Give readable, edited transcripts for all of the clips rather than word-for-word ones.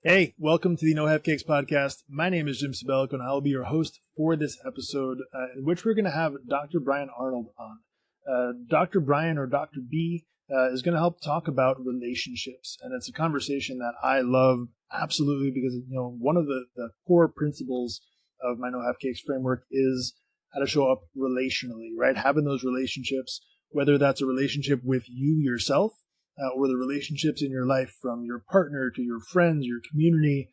Hey, welcome to the No Have Cakes podcast. My name is Jim Sabelico, and I will be your host for this episode, in which we're going to have Dr. Brian Arnold on. Dr. Brian, or Dr. B, is going to help talk about relationships, and it's a conversation that I love absolutely because one of the core principles of my No Have Cakes framework is how to show up relationally, right? Having those relationships, whether that's a relationship with you yourself or the relationships in your life, from your partner to your friends, your community,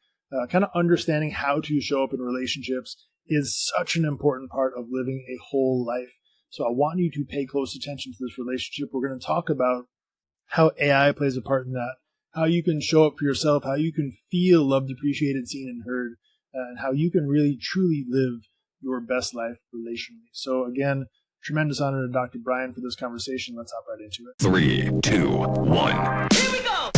kind of understanding how to show up in relationships is such an important part of living a whole life. So I want you to pay close attention to this relationship. We're going to talk about how AI plays a part in that, how you can show up for yourself, how you can feel loved, appreciated, seen, and heard, and how you can really, truly live your best life relationally. So again, tremendous honor to Dr. Brian for this conversation. Let's hop right into it. 3, 2, 1. Here we go!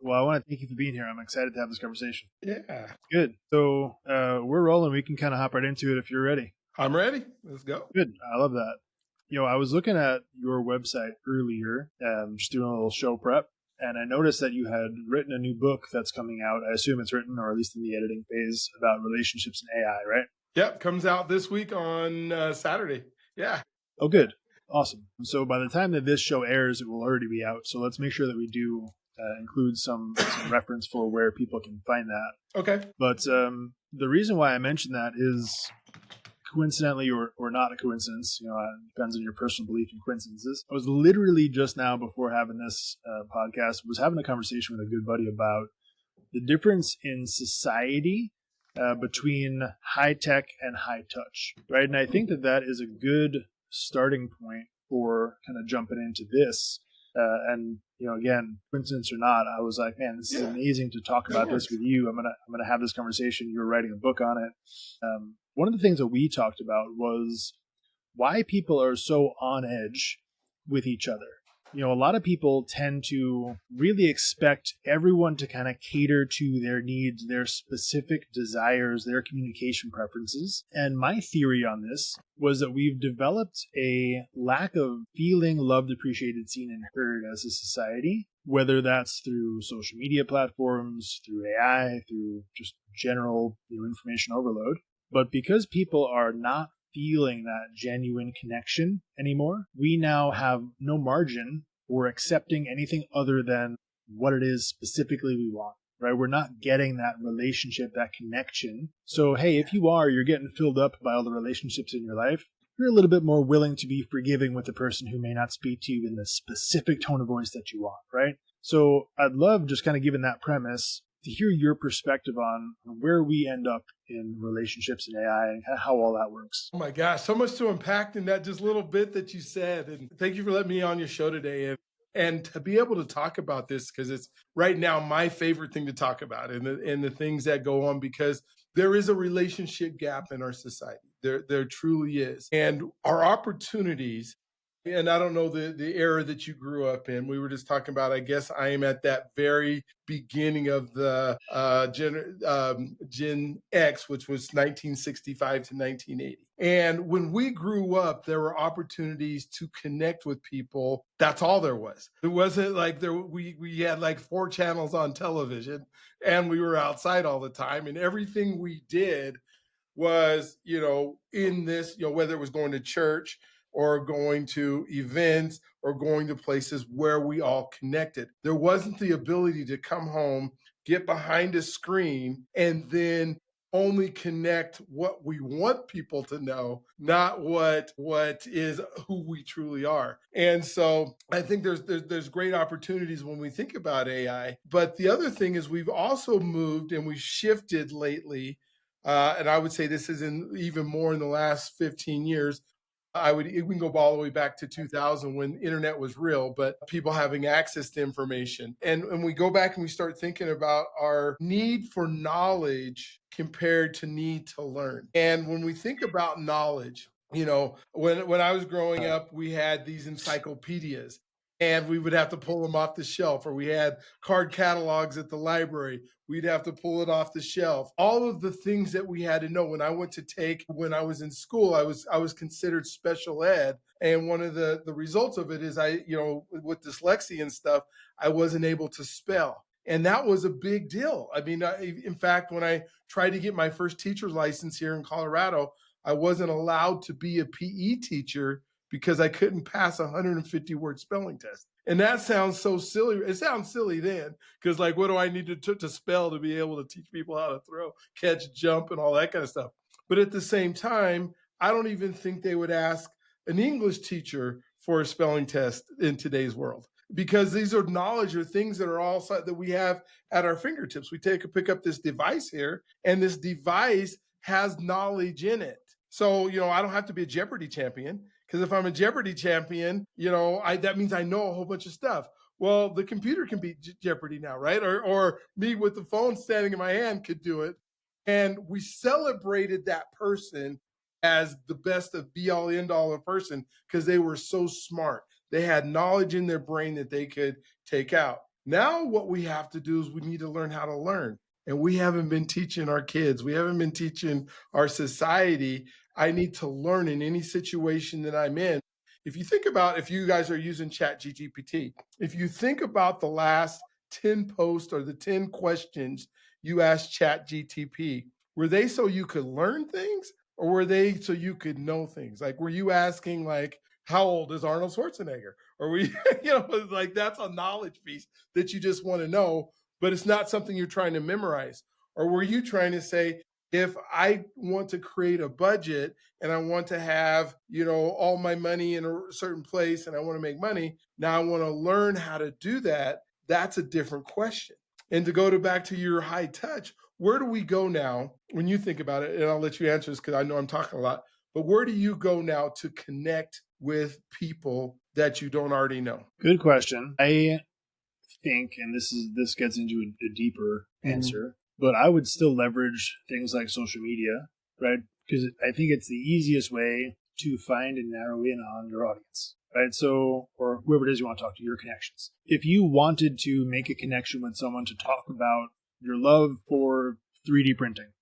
Well, I want to thank you for being here. I'm excited to have this conversation. Yeah, Good. So we're rolling. We can kind of hop right into it if you're ready. I'm ready. Let's go. Good. I love that. I was looking at your website earlier, just doing a little show prep, and I noticed that you had written a new book that's coming out. I assume it's written, or at least in the editing phase, about relationships and AI, right? Yep, comes out this week on Saturday. Yeah. Oh, good. Awesome. So by the time that this show airs, it will already be out. So let's make sure that we do include some reference for where people can find that. Okay. But the reason why I mentioned that is coincidentally or not a coincidence, it depends on your personal belief in coincidences. I was literally just now, before having this podcast, was having a conversation with a good buddy about the difference in society between high tech and high touch, right? And I think that is a good starting point for kind of jumping into this. And again, coincidence or not, I was like, man, this is amazing to talk about this with you. I'm gonna have this conversation. You're writing a book on it. One of the things that we talked about was why people are so on edge with each other. A lot of people tend to really expect everyone to kind of cater to their needs, their specific desires, their communication preferences. And my theory on this was that we've developed a lack of feeling loved, appreciated, seen, and heard as a society, whether that's through social media platforms, through AI, through just general information overload. But because people are not feeling that genuine connection anymore, we now have no margin for accepting anything other than what it is specifically we want, right? We're not getting that relationship, that connection. So, hey, if you're getting filled up by all the relationships in your life, you're a little bit more willing to be forgiving with the person who may not speak to you in the specific tone of voice that you want, right? So I'd love, just kind of given that premise, to hear your perspective on where we end up in relationships and AI and how all that works. Oh my gosh, so much to unpack in that just little bit that you said. And thank you for letting me on your show today. And to be able to talk about this, because it's right now my favorite thing to talk about, and the things that go on, because there is a relationship gap in our society. There truly is. And our opportunities, and I don't know the era that you grew up in. We were just talking about, I guess I am at that very beginning of the Gen X, which was 1965 to 1980. And when we grew up, there were opportunities to connect with people. That's all there was. It wasn't like we had like 4 channels on television, and we were outside all the time. And everything we did was, in this, whether it was going to church or going to events or going to places where we all connected. There wasn't the ability to come home, get behind a screen, and then only connect what we want people to know, not what is who we truly are. And so I think there's great opportunities when we think about AI. But the other thing is we've also moved and we've shifted lately. And I would say this is even more in the last 15 years. We can go all the way back to 2000 when the internet was real, but people having access to information. And we go back and we start thinking about our need for knowledge compared to need to learn. And when we think about knowledge, when I was growing up, we had these encyclopedias. and we would have to pull them off the shelf, or we had card catalogs at the library. We'd have to pull it off the shelf. All of the things that we had to know. When I was in school, I was considered special ed. And one of the results of it is with dyslexia and stuff, I wasn't able to spell. And that was a big deal. I mean, in fact, when I tried to get my first teacher's license here in Colorado, I wasn't allowed to be a PE teacher because I couldn't pass a 150-word spelling test. And that sounds so silly. It sounds silly then, because like, what do I need to spell to be able to teach people how to throw, catch, jump, and all that kind of stuff? But at the same time, I don't even think they would ask an English teacher for a spelling test in today's world, because these are knowledge or things that are all that we have at our fingertips. We pick up this device here, and this device has knowledge in it. So, I don't have to be a Jeopardy champion, because if I'm a Jeopardy champion, that means I know a whole bunch of stuff. Well, the computer can beat Jeopardy now, right? Or me with the phone standing in my hand could do it. And we celebrated that person as the best of be all end all of person because they were so smart. They had knowledge in their brain that they could take out. Now what we have to do is we need to learn how to learn. And we haven't been teaching our kids. We haven't been teaching our society. I need to learn in any situation that I'm in. If you think about, if you guys are using ChatGPT, if you think about the last 10 posts or the 10 questions you asked ChatGPT, were they so you could learn things, or were they so you could know things? Like, were you asking like, how old is Arnold Schwarzenegger? Or we, like that's a knowledge piece that you just want to know, but it's not something you're trying to memorize. Or were you trying to say, if I want to create a budget and I want to have, all my money in a certain place and I want to make money, now I want to learn how to do that. That's a different question. And to go back to your high touch, where do we go now when you think about it? And I'll let you answer this because I know I'm talking a lot, but where do you go now to connect with people that you don't already know? Good question. I think, and this gets into a deeper answer, but I would still leverage things like social media, right? Because I think it's the easiest way to find and narrow in on your audience, right? So, or whoever it is you want to talk to, your connections. If you wanted to make a connection with someone to talk about your love for 3D printing,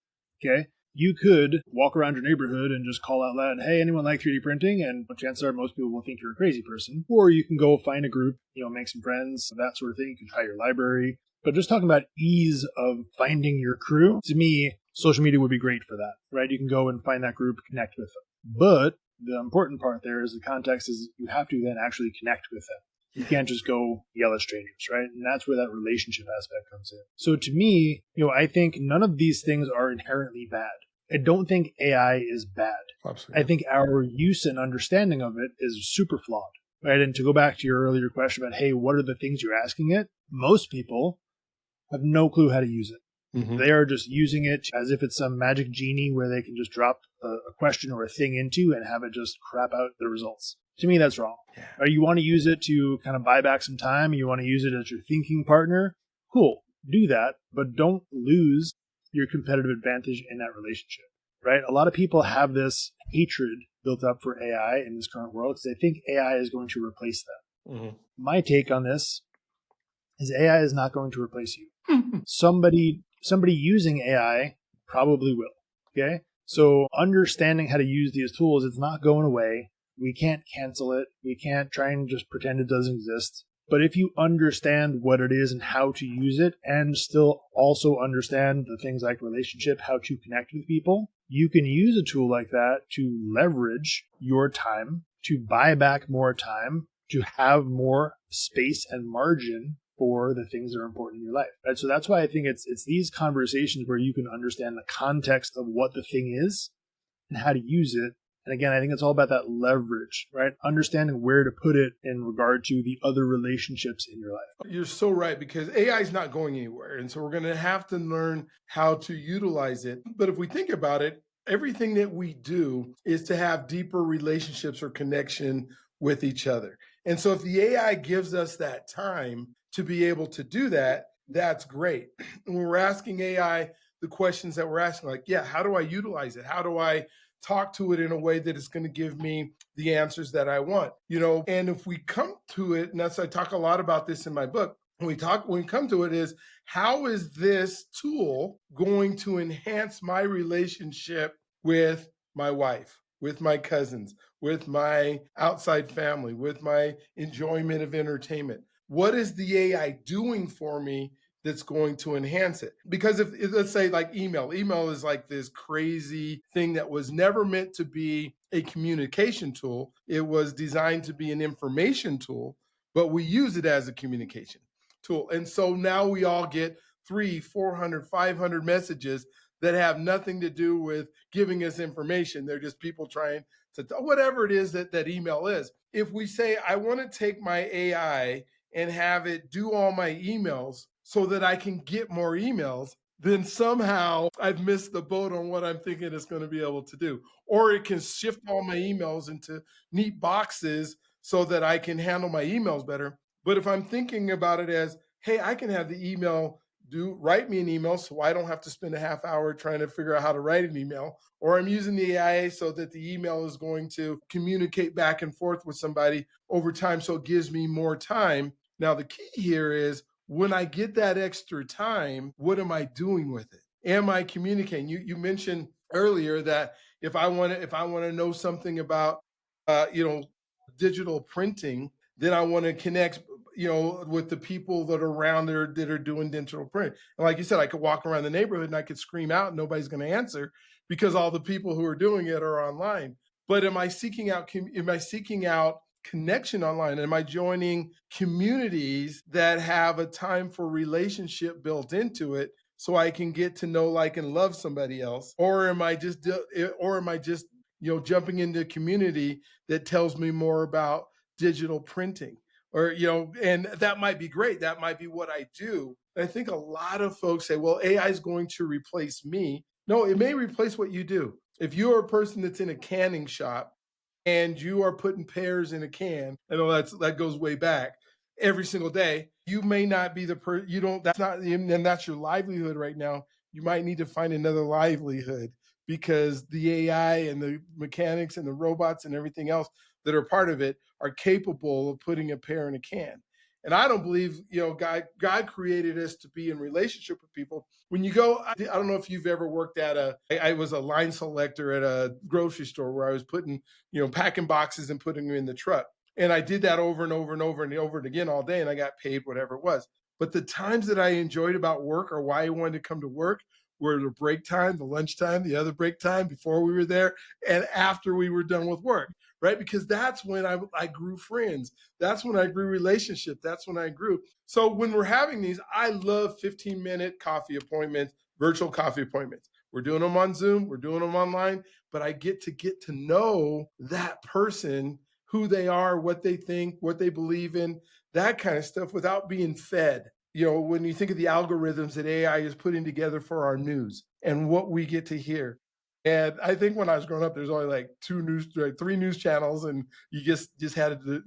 okay, you could walk around your neighborhood and just call out loud, hey, anyone like 3D printing? And chances are most people will think you're a crazy person. Or you can go find a group, make some friends, that sort of thing. You can try your library. But just talking about ease of finding your crew, to me, social media would be great for that, right? You can go and find that group, connect with them. But the important part there is the context is you have to then actually connect with them. You can't just go yell at strangers, right? And that's where that relationship aspect comes in. So to me, I think none of these things are inherently bad. I don't think AI is bad. Absolutely. I think our use and understanding of it is super flawed, right? And to go back to your earlier question about, hey, what are the things you're asking it? Most people have no clue how to use it. Mm-hmm. They are just using it as if it's some magic genie where they can just drop a question or a thing into and have it just crap out the results. To me, that's wrong. Yeah. Or you want to use it to kind of buy back some time, you want to use it as your thinking partner, cool, do that, but don't lose your competitive advantage in that relationship, right? A lot of people have this hatred built up for AI in this current world because they think AI is going to replace them. Mm-hmm. My take on this is AI is not going to replace you. Somebody using AI probably will, okay? So understanding how to use these tools, it's not going away. We can't cancel it. We can't try and just pretend it doesn't exist. But if you understand what it is and how to use it, and still also understand the things like relationship, how to connect with people, you can use a tool like that to leverage your time, to buy back more time, to have more space and margin for the things that are important in your life. Right? So that's why I think it's these conversations where you can understand the context of what the thing is and how to use it. And again, I think it's all about that leverage, right? Understanding where to put it in regard to the other relationships in your life. You're so right, because AI is not going anywhere. And so we're going to have to learn how to utilize it. But if we think about it, everything that we do is to have deeper relationships or connection with each other. And so if the AI gives us that time to be able to do that, that's great. And when we're asking AI the questions that we're asking, like, yeah, how do I utilize it? How do I talk to it in a way that it's going to give me the answers that I want, and if we come to it, and that's, I talk a lot about this in my book, when we come to it is, how is this tool going to enhance my relationship with my wife, with my cousins, with my outside family, with my enjoyment of entertainment? What is the AI doing for me that's going to enhance it? Because if let's say like email is like this crazy thing that was never meant to be a communication tool. It was designed to be an information tool, but we use it as a communication tool. And so now we all get 300, 400, 500 messages that have nothing to do with giving us information. They're just people trying to, whatever it is that email is. If we say, I want to take my AI and have it do all my emails so that I can get more emails, then somehow I've missed the boat on what I'm thinking it's going to be able to do. Or it can shift all my emails into neat boxes so that I can handle my emails better. But if I'm thinking about it as, hey, I can have the email write me an email so I don't have to spend a half hour trying to figure out how to write an email, or I'm using the AI so that the email is going to communicate back and forth with somebody over time, so it gives me more time. Now, the key here is, when I get that extra time, what am I doing with it? Am I communicating? You mentioned earlier that if I want to know something about digital printing, then I want to connect with the people that are around there that are doing digital print. And like you said, I could walk around the neighborhood and I could scream out and nobody's going to answer because all the people who are doing it are online. But am I seeking out connection online? Am I joining communities that have a time for relationship built into it so I can get to know, like, and love somebody else? Or am I just jumping into a community that tells me more about digital printing? Or, and that might be great. That might be what I do. I think a lot of folks say, well, AI is going to replace me. No, it may replace what you do. If you're a person that's in a canning shop and you are putting pears in a can, I know that goes way back, every single day, you may not be the person, that's not, and that's your livelihood right now. You might need to find another livelihood, because the AI and the mechanics and the robots and everything else that are part of it are capable of putting a pear in a can. And I don't believe, God created us to be in relationship with people. When you go, I don't know if you've ever worked I was a line selector at a grocery store where I was putting, packing boxes and putting them in the truck. And I did that over and over and over and over and again all day, and I got paid whatever it was. But the times that I enjoyed about work, or why I wanted to come to work, were the break time, the lunch time, the other break time, before we were there, and after we were done with work, right? Because that's when I grew friends. That's when I grew relationship. That's when I grew. So when we're having these, I love 15-minute coffee appointments, virtual coffee appointments. We're doing them on Zoom, we're doing them online, but I get to know that person, who they are, what they think, what they believe in, that kind of stuff, without being fed. When you think of the algorithms that AI is putting together for our news and what we get to hear. And I think when I was growing up, there's only like three news channels, and you just had to,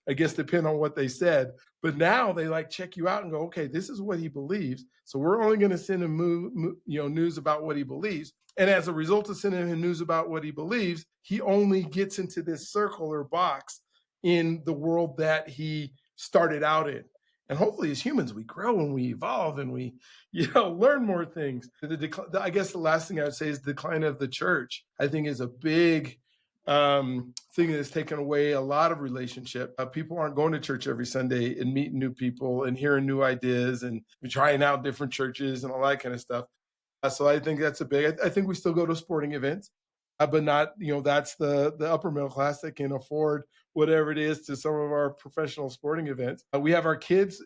I guess, depend on what they said. But now they like check you out and go, okay, this is what he believes, so we're only going to send him news about what he believes. And as a result of sending him news about what he believes, he only gets into this circle or box in the world that he started out in. And hopefully, as humans, we grow and we evolve and we, learn more things. I guess the last thing I would say is the decline of the church, I think, is a big thing that's taken away a lot of relationship. People aren't going to church every Sunday and meeting new people and hearing new ideas and trying out different churches and all that kind of stuff. So I think that's a big. I think we still go to sporting events, but not, that's the upper middle class that can afford whatever it is to some of our professional sporting events. We have our kids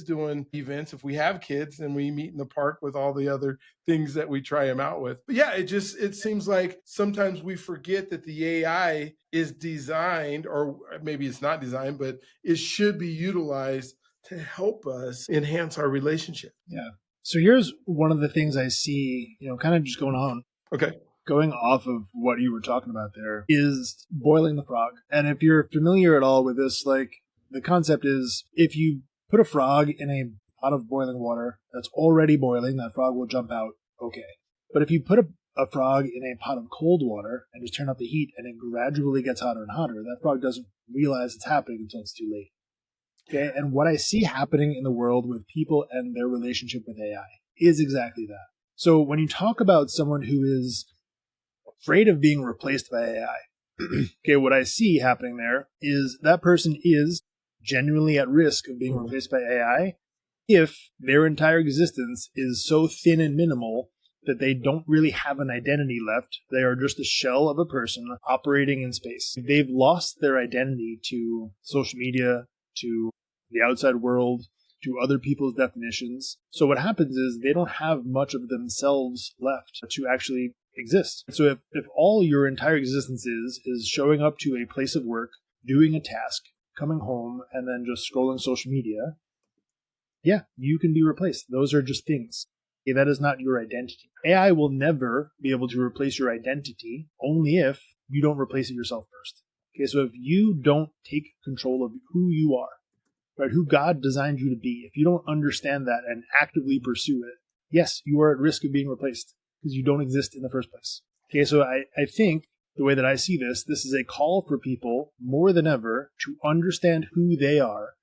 doing events. If we have kids, and we meet in the park with all the other things that we try them out with. But yeah, it seems like sometimes we forget that the AI is designed, or maybe it's not designed, but it should be utilized to help us enhance our relationship. Yeah. So here's one of the things I see, kind of just going on. Okay. Going off of what you were talking about there, is boiling the frog. And if you're familiar at all with this, like, the concept is, if you put a frog in a pot of boiling water that's already boiling, that frog will jump out okay. But if you put a frog in a pot of cold water and just turn up the heat and it gradually gets hotter and hotter, that frog doesn't realize it's happening until it's too late. Okay, and what I see happening in the world with people and their relationship with AI is exactly that. So when you talk about someone who is afraid of being replaced by AI, okay, what I see happening there is that person is genuinely at risk of being replaced by AI if their entire existence is so thin and minimal that they don't really have an identity left. They are just a shell of a person operating in space. They've lost their identity to social media, to the outside world, to other people's definitions. So what happens is they don't have much of themselves left to actually exist. So if all your entire existence is showing up to a place of work, doing a task, coming home, and then just scrolling social media, yeah, you can be replaced. Those are just things. Okay, that is not your identity. AI will never be able to replace your identity only if you don't replace it yourself first. Okay, so if you don't take control of who you are, right, who God designed you to be, if you don't understand that and actively pursue it, yes, you are at risk of being replaced because you don't exist in the first place. Okay, so I think the way that I see this is a call for people more than ever to understand who they are.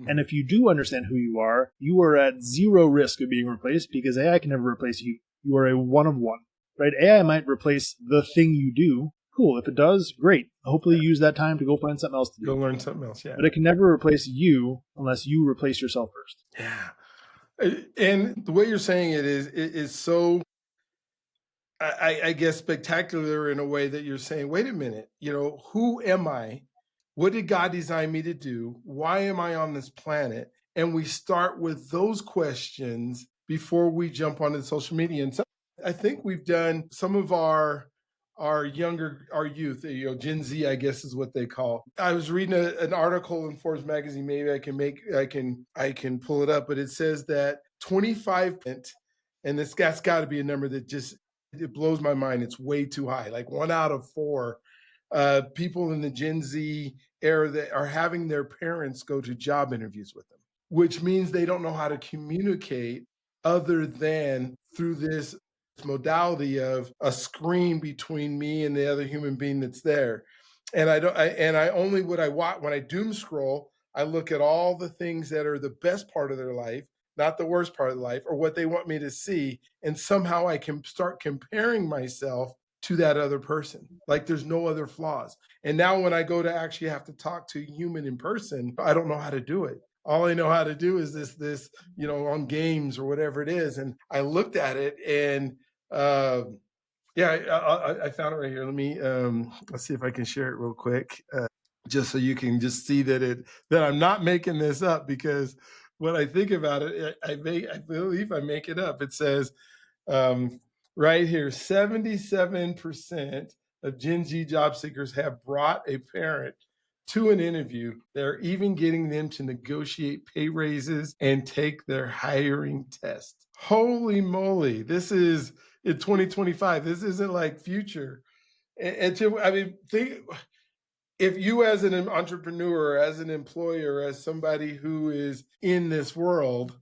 And if you do understand who you are at zero risk of being replaced because AI can never replace you. You are a one of one, right? AI might replace the thing you do. Cool. If it does, great. Hopefully use that time to go find something else to do. Go learn something else, yeah. But it can never replace you unless you replace yourself first. Yeah. And the way you're saying it is so, I guess, spectacular in a way that you're saying, wait a minute, who am I? What did God design me to do? Why am I on this planet? And we start with those questions before we jump onto social media. And so I think we've done some of our youth, Gen Z, I guess is what they call. I was reading an article in Forbes magazine. Maybe I can pull it up, but it says that 25%, and that's got to be a number that just, it blows my mind. It's way too high. Like 1 out of 4 people in the Gen Z era that are having their parents go to job interviews with them, which means they don't know how to communicate other than through this modality of a screen between me and the other human being that's there. And I only, what I watch when I doom scroll, I look at all the things that are the best part of their life, not the worst part of life, or what they want me to see. And somehow I can start comparing myself to that other person. Like there's no other flaws. And now when I go to actually have to talk to a human in person, I don't know how to do it. All I know how to do is this, on games or whatever it is. And I looked at it and I found it right here. Let me, let's see if I can share it real quick. Just so you can just see that I'm not making this up, because when I think about it, I believe I make it up. It says, right here, 77% of Gen Z job seekers have brought a parent to an interview. They're even getting them to negotiate pay raises and take their hiring test. Holy moly. This is in 2025. This isn't like future. Think, if you as an entrepreneur, as an employer, as somebody who is in this world,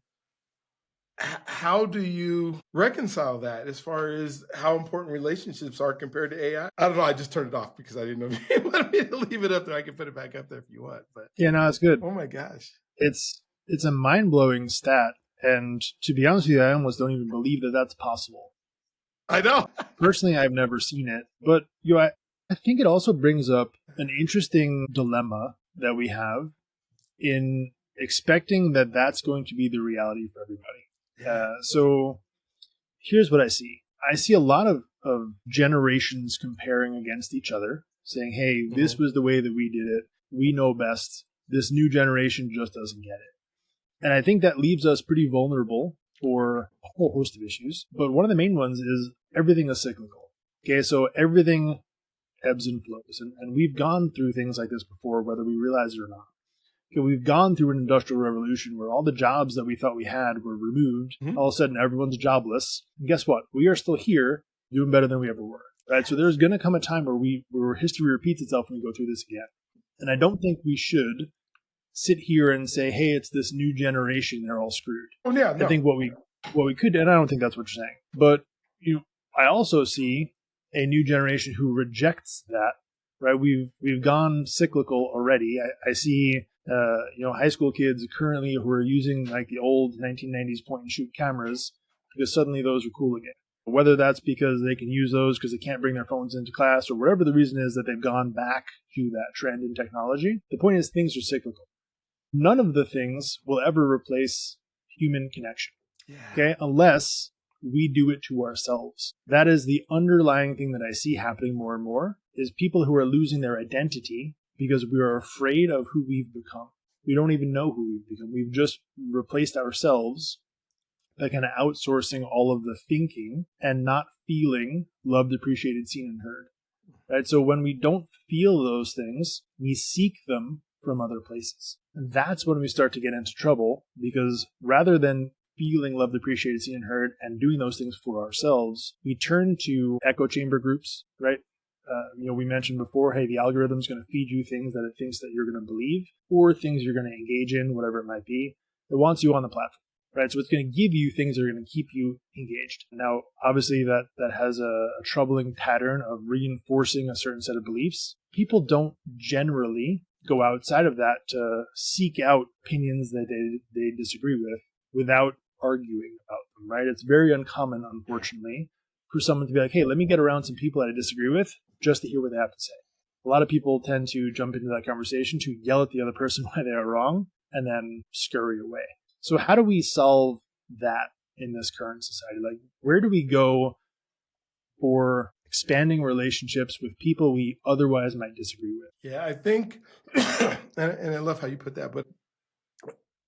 how do you reconcile that as far as how important relationships are compared to AI? I don't know. I just turned it off because I didn't know if you wanted me to leave it up there. I can put it back up there if you want. But yeah, no, it's good. Oh my gosh. It's a mind-blowing stat. And to be honest with you, I almost don't even believe that that's possible. I know. Personally, I've never seen it. But I think it also brings up an interesting dilemma that we have in expecting that that's going to be the reality for everybody. So here's what I see. I see a lot of generations comparing against each other, saying, hey, this was the way that we did it. We know best. This new generation just doesn't get it. And I think that leaves us pretty vulnerable for a whole host of issues. But one of the main ones is everything is cyclical. Okay, so everything ebbs and flows. And we've gone through things like this before, whether we realize it or not. We've gone through an industrial revolution where all the jobs that we thought we had were removed. All of a sudden, everyone's jobless. And guess what? We are still here doing better than we ever were. Right? So there's going to come a time where history repeats itself when we go through this again. And I don't think we should sit here and say, hey, it's this new generation, they're all screwed. Oh, yeah. No. I think what we could, and I don't think that's what you're saying, but I also see a new generation who rejects that. Right, we've gone cyclical already. I see high school kids currently who are using like the old 1990s point and shoot cameras because suddenly those are cool again. Whether that's because they can use those because they can't bring their phones into class or whatever the reason is that they've gone back to that trend in technology. The point is things are cyclical. None of the things will ever replace human connection. Yeah. Okay, unless we do it to ourselves. That is the underlying thing that I see happening more and more is people who are losing their identity because we are afraid of who we've become. We don't even know who we've become. We've just replaced ourselves by kind of outsourcing all of the thinking and not feeling loved, appreciated, seen, and heard. Right? So when we don't feel those things, we seek them from other places. And that's when we start to get into trouble because rather than feeling loved, appreciated, seen, and heard, and doing those things for ourselves, we turn to echo chamber groups, right? We mentioned before, hey, the algorithm is going to feed you things that it thinks that you're going to believe or things you're going to engage in, whatever it might be. It wants you on the platform, right? So it's going to give you things that are going to keep you engaged. Now, obviously, that has a troubling pattern of reinforcing a certain set of beliefs. People don't generally go outside of that to seek out opinions that they disagree with without arguing about them, right? It's very uncommon, unfortunately, for someone to be like, hey, let me get around some people that I disagree with just to hear what they have to say. A lot of people tend to jump into that conversation to yell at the other person why they are wrong and then scurry away. So how do we solve that in this current society? Like, where do we go for expanding relationships with people we otherwise might disagree with? Yeah, I think, and I love how you put that, but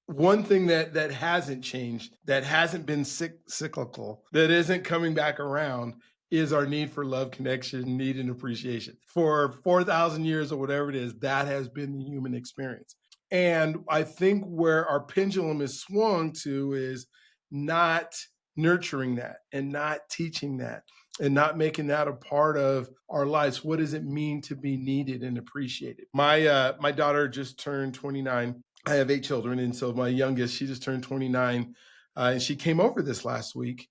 one thing that hasn't changed, that hasn't been cyclical, that isn't coming back around is our need for love, connection, need, and appreciation. For 4,000 years or whatever it is, that has been the human experience. And I think where our pendulum is swung to is not nurturing that and not teaching that and not making that a part of our lives. What does it mean to be needed and appreciated? My daughter just turned 29. I have 8 children, and so my youngest, she just turned 29, and she came over this last week,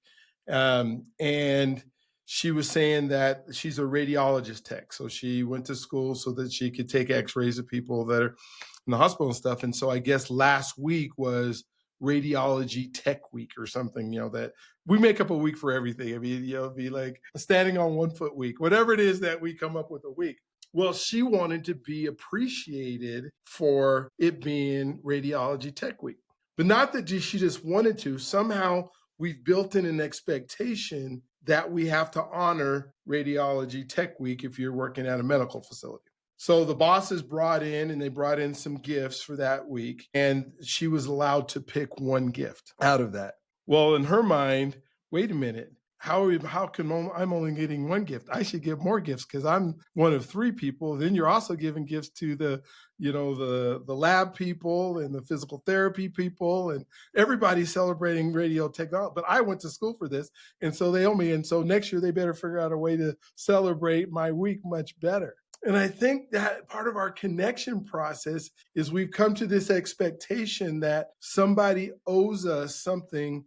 and she was saying that she's a radiologist tech. So she went to school so that she could take X-rays of people that are in the hospital and stuff. And so I guess last week was radiology tech week or something, that we make up a week for everything. I mean, it'd be like a standing on one foot week, whatever it is that we come up with a week. Well, she wanted to be appreciated for it being radiology tech week, but not that she just wanted to. Somehow we've built in an expectation that we have to honor radiology tech week if you're working at a medical facility. So the bosses brought in and they brought in some gifts for that week, and she was allowed to pick one gift out of that. Well, in her mind, wait a minute. How come I'm only getting one gift? I should give more gifts because I'm one of 3 people. Then you're also giving gifts to the lab people and the physical therapy people, and everybody's celebrating radio technology. But I went to school for this, and so they owe me. And so next year they better figure out a way to celebrate my week much better. And I think that part of our connection process is we've come to this expectation that somebody owes us something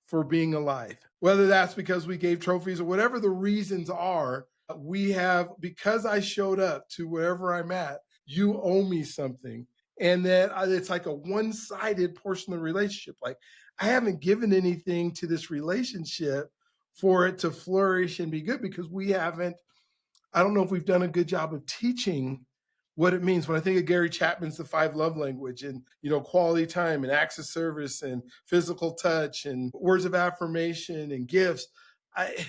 for being alive, whether that's because we gave trophies or whatever the reasons are. We have, because I showed up to wherever I'm at, you owe me something. And that it's like a one-sided portion of the relationship. Like, I haven't given anything to this relationship for it to flourish and be good because I don't know if we've done a good job of teaching what it means. When I think of Gary Chapman's The 5 Love Language, and quality time and acts of service and physical touch and words of affirmation and gifts,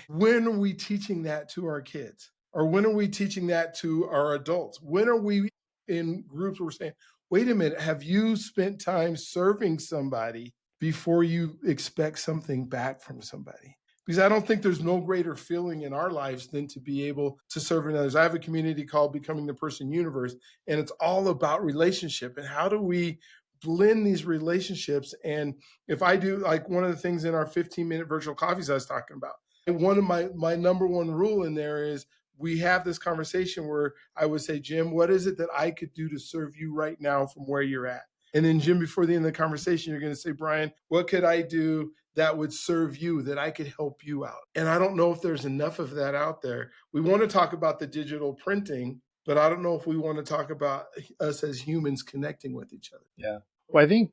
when are we teaching that to our kids? Or when are we teaching that to our adults? When are we in groups where we're saying, wait a minute, have you spent time serving somebody before you expect something back from somebody? Because I don't think there's no greater feeling in our lives than to be able to serve others. I have a community called Becoming the Person Universe, and it's all about relationship. And how do we blend these relationships? And if I do, like one of the things in our 15-minute virtual coffees I was talking about, and one of my number one rule in there is we have this conversation where I would say, Jim, what is it that I could do to serve you right now from where you're at? And then Jim, before the end of the conversation, you're going to say, Brian, what could I do that would serve you, that I could help you out? And I don't know if there's enough of that out there. We want to talk about the digital printing, but I don't know if we want to talk about us as humans connecting with each other. Yeah. Well, I think,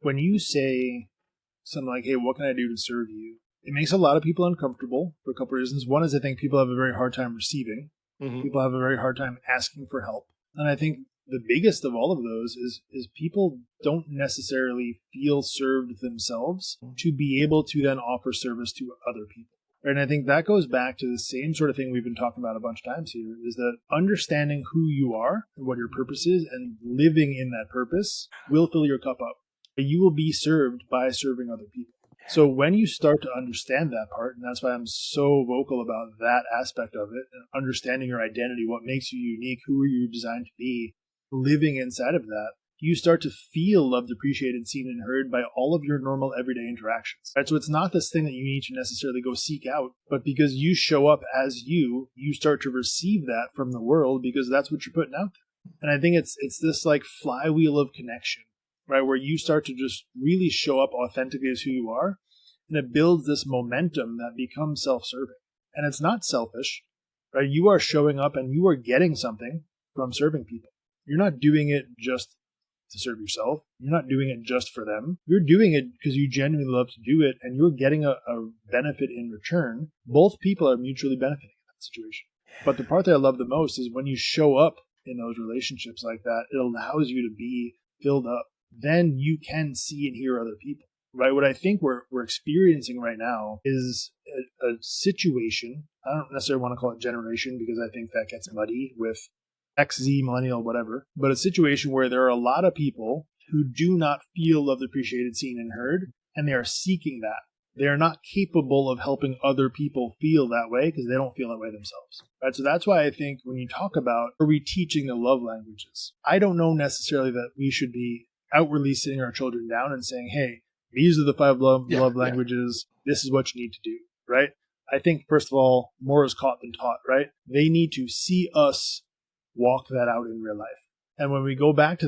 when you say something like, hey, what can I do to serve you? It makes a lot of people uncomfortable for a couple of reasons. One is I think people have a very hard time receiving. Mm-hmm. People have a very hard time asking for help. And I think the biggest of all of those is people don't necessarily feel served themselves to be able to then offer service to other people. And I think that goes back to the same sort of thing we've been talking about a bunch of times here, is that understanding who you are and what your purpose is and living in that purpose will fill your cup up. You will be served by serving other people. So when you start to understand that part, and that's why I'm so vocal about that aspect of it, and understanding your identity, what makes you unique, who are you designed to be, living inside of that, you start to feel loved, appreciated, seen, and heard by all of your normal everyday interactions. Right? So it's not this thing that you need to necessarily go seek out, but because you show up as you start to receive that from the world because that's what you're putting out there. And I think it's this like flywheel of connection, right? Where you start to just really show up authentically as who you are, and it builds this momentum that becomes self-serving. And it's not selfish, right? You are showing up and you are getting something from serving people. You're not doing it just to serve yourself. You're not doing it just for them. You're doing it because you genuinely love to do it, and you're getting a benefit in return. Both people are mutually benefiting in that situation. But the part that I love the most is when you show up in those relationships like that, it allows you to be filled up. Then you can see and hear other people, right? What I think we're experiencing right now is a situation. I don't necessarily want to call it generation because I think that gets muddy with X, Z, millennial, whatever, but a situation where there are a lot of people who do not feel loved, appreciated, seen, and heard, and they are seeking that. They are not capable of helping other people feel that way because they don't feel that way themselves. Right? So that's why I think when you talk about, are we teaching the love languages? I don't know necessarily that we should be outwardly sitting our children down and saying, hey, these are the 5 love languages. This is what you need to do, right? I think, first of all, more is caught than taught, right? They need to see us walk that out in real life. And when we go back to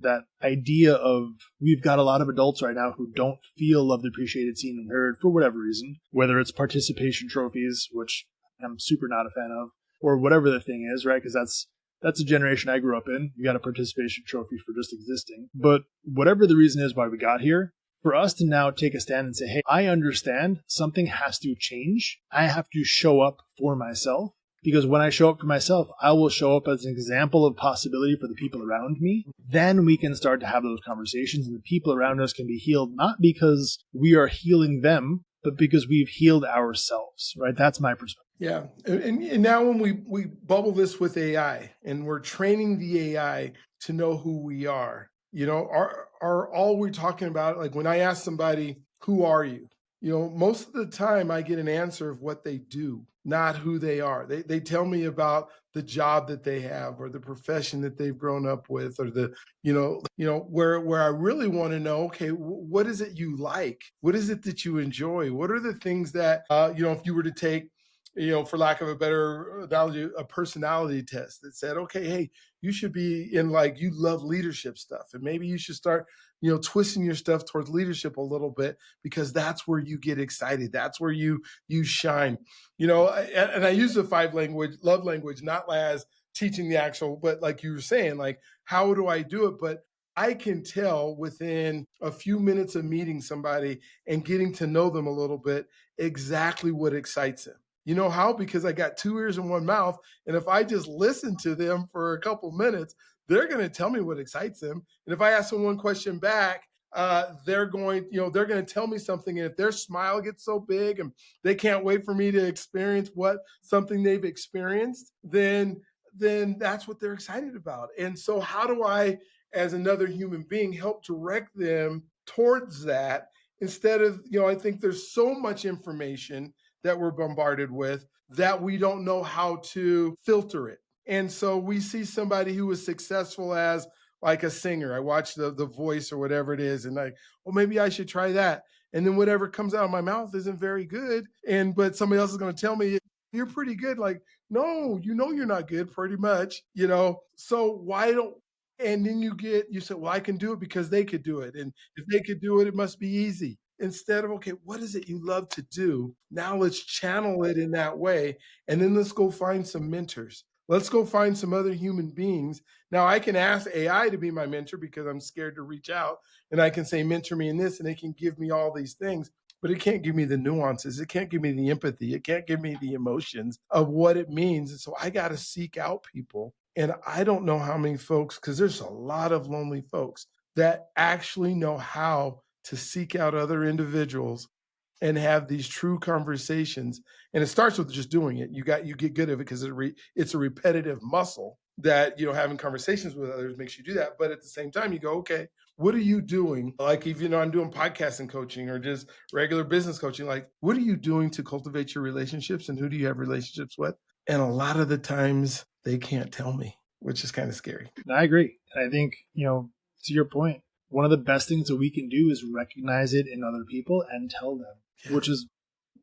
that idea of we've got a lot of adults right now who don't feel loved, appreciated, seen, and heard for whatever reason, whether it's participation trophies, which I'm super not a fan of, or whatever the thing is, right? Because that's a generation I grew up in. You got a participation trophy for just existing. But whatever the reason is why we got here, for us to now take a stand and say, hey, I understand something has to change. I have to show up for myself. Because when I show up for myself, I will show up as an example of possibility for the people around me. Then we can start to have those conversations, and the people around us can be healed, not because we are healing them, but because we've healed ourselves, right? That's my perspective. Yeah. And now when we bubble this with AI and we're training the AI to know who we are, are all we're talking about, like when I ask somebody, who are you? Most of the time I get an answer of what they do, not who they are. They tell me about the job that they have or the profession that they've grown up with, or where I really want to know, okay, what is it you like? What is it that you enjoy? What are the things that, if you were to take, for lack of a better analogy, a personality test that said, okay, hey, you should be in, like, you love leadership stuff, and maybe you should start twisting your stuff towards leadership a little bit, because that's where you get excited. That's where you shine. And I use the 5 love language, not as teaching the actual, but like you were saying, like, how do I do it? But I can tell within a few minutes of meeting somebody and getting to know them a little bit exactly what excites them. You know how? Because I got 2 ears and 1 mouth. And if I just listen to them for a couple minutes, they're going to tell me what excites them. And if I ask them one question back, they're going to tell me something. And if their smile gets so big and they can't wait for me to experience something they've experienced, then that's what they're excited about. And so how do I, as another human being, help direct them towards that, instead of, I think there's so much information that we're bombarded with that we don't know how to filter it. And so we see somebody who was successful as, like, a singer. I watch the Voice or whatever it is, and like, well, maybe I should try that. And then whatever comes out of my mouth isn't very good. But somebody else is going to tell me you're pretty good. Like, no, you're not good, pretty much. So why don't And then you say, well, I can do it because they could do it. And if they could do it, it must be easy. Instead of, okay, what is it you love to do? Now let's channel it in that way. And then let's go find some mentors. Let's go find some other human beings. Now I can ask AI to be my mentor because I'm scared to reach out. And I can say, mentor me in this, and it can give me all these things, but it can't give me the nuances. It can't give me the empathy. It can't give me the emotions of what it means. And so I got to seek out people. And I don't know how many folks, because there's a lot of lonely folks that actually know how to seek out other individuals and have these true conversations. And it starts with just doing it. You get good at it because it's a repetitive muscle that, having conversations with others makes you do that. But at the same time, you go, okay, what are you doing? Like if, I'm doing podcasting coaching or just regular business coaching, like what are you doing to cultivate your relationships, and who do you have relationships with? And a lot of the times they can't tell me, which is kind of scary. I agree. And I think, to your point, one of the best things that we can do is recognize it in other people and tell them, which is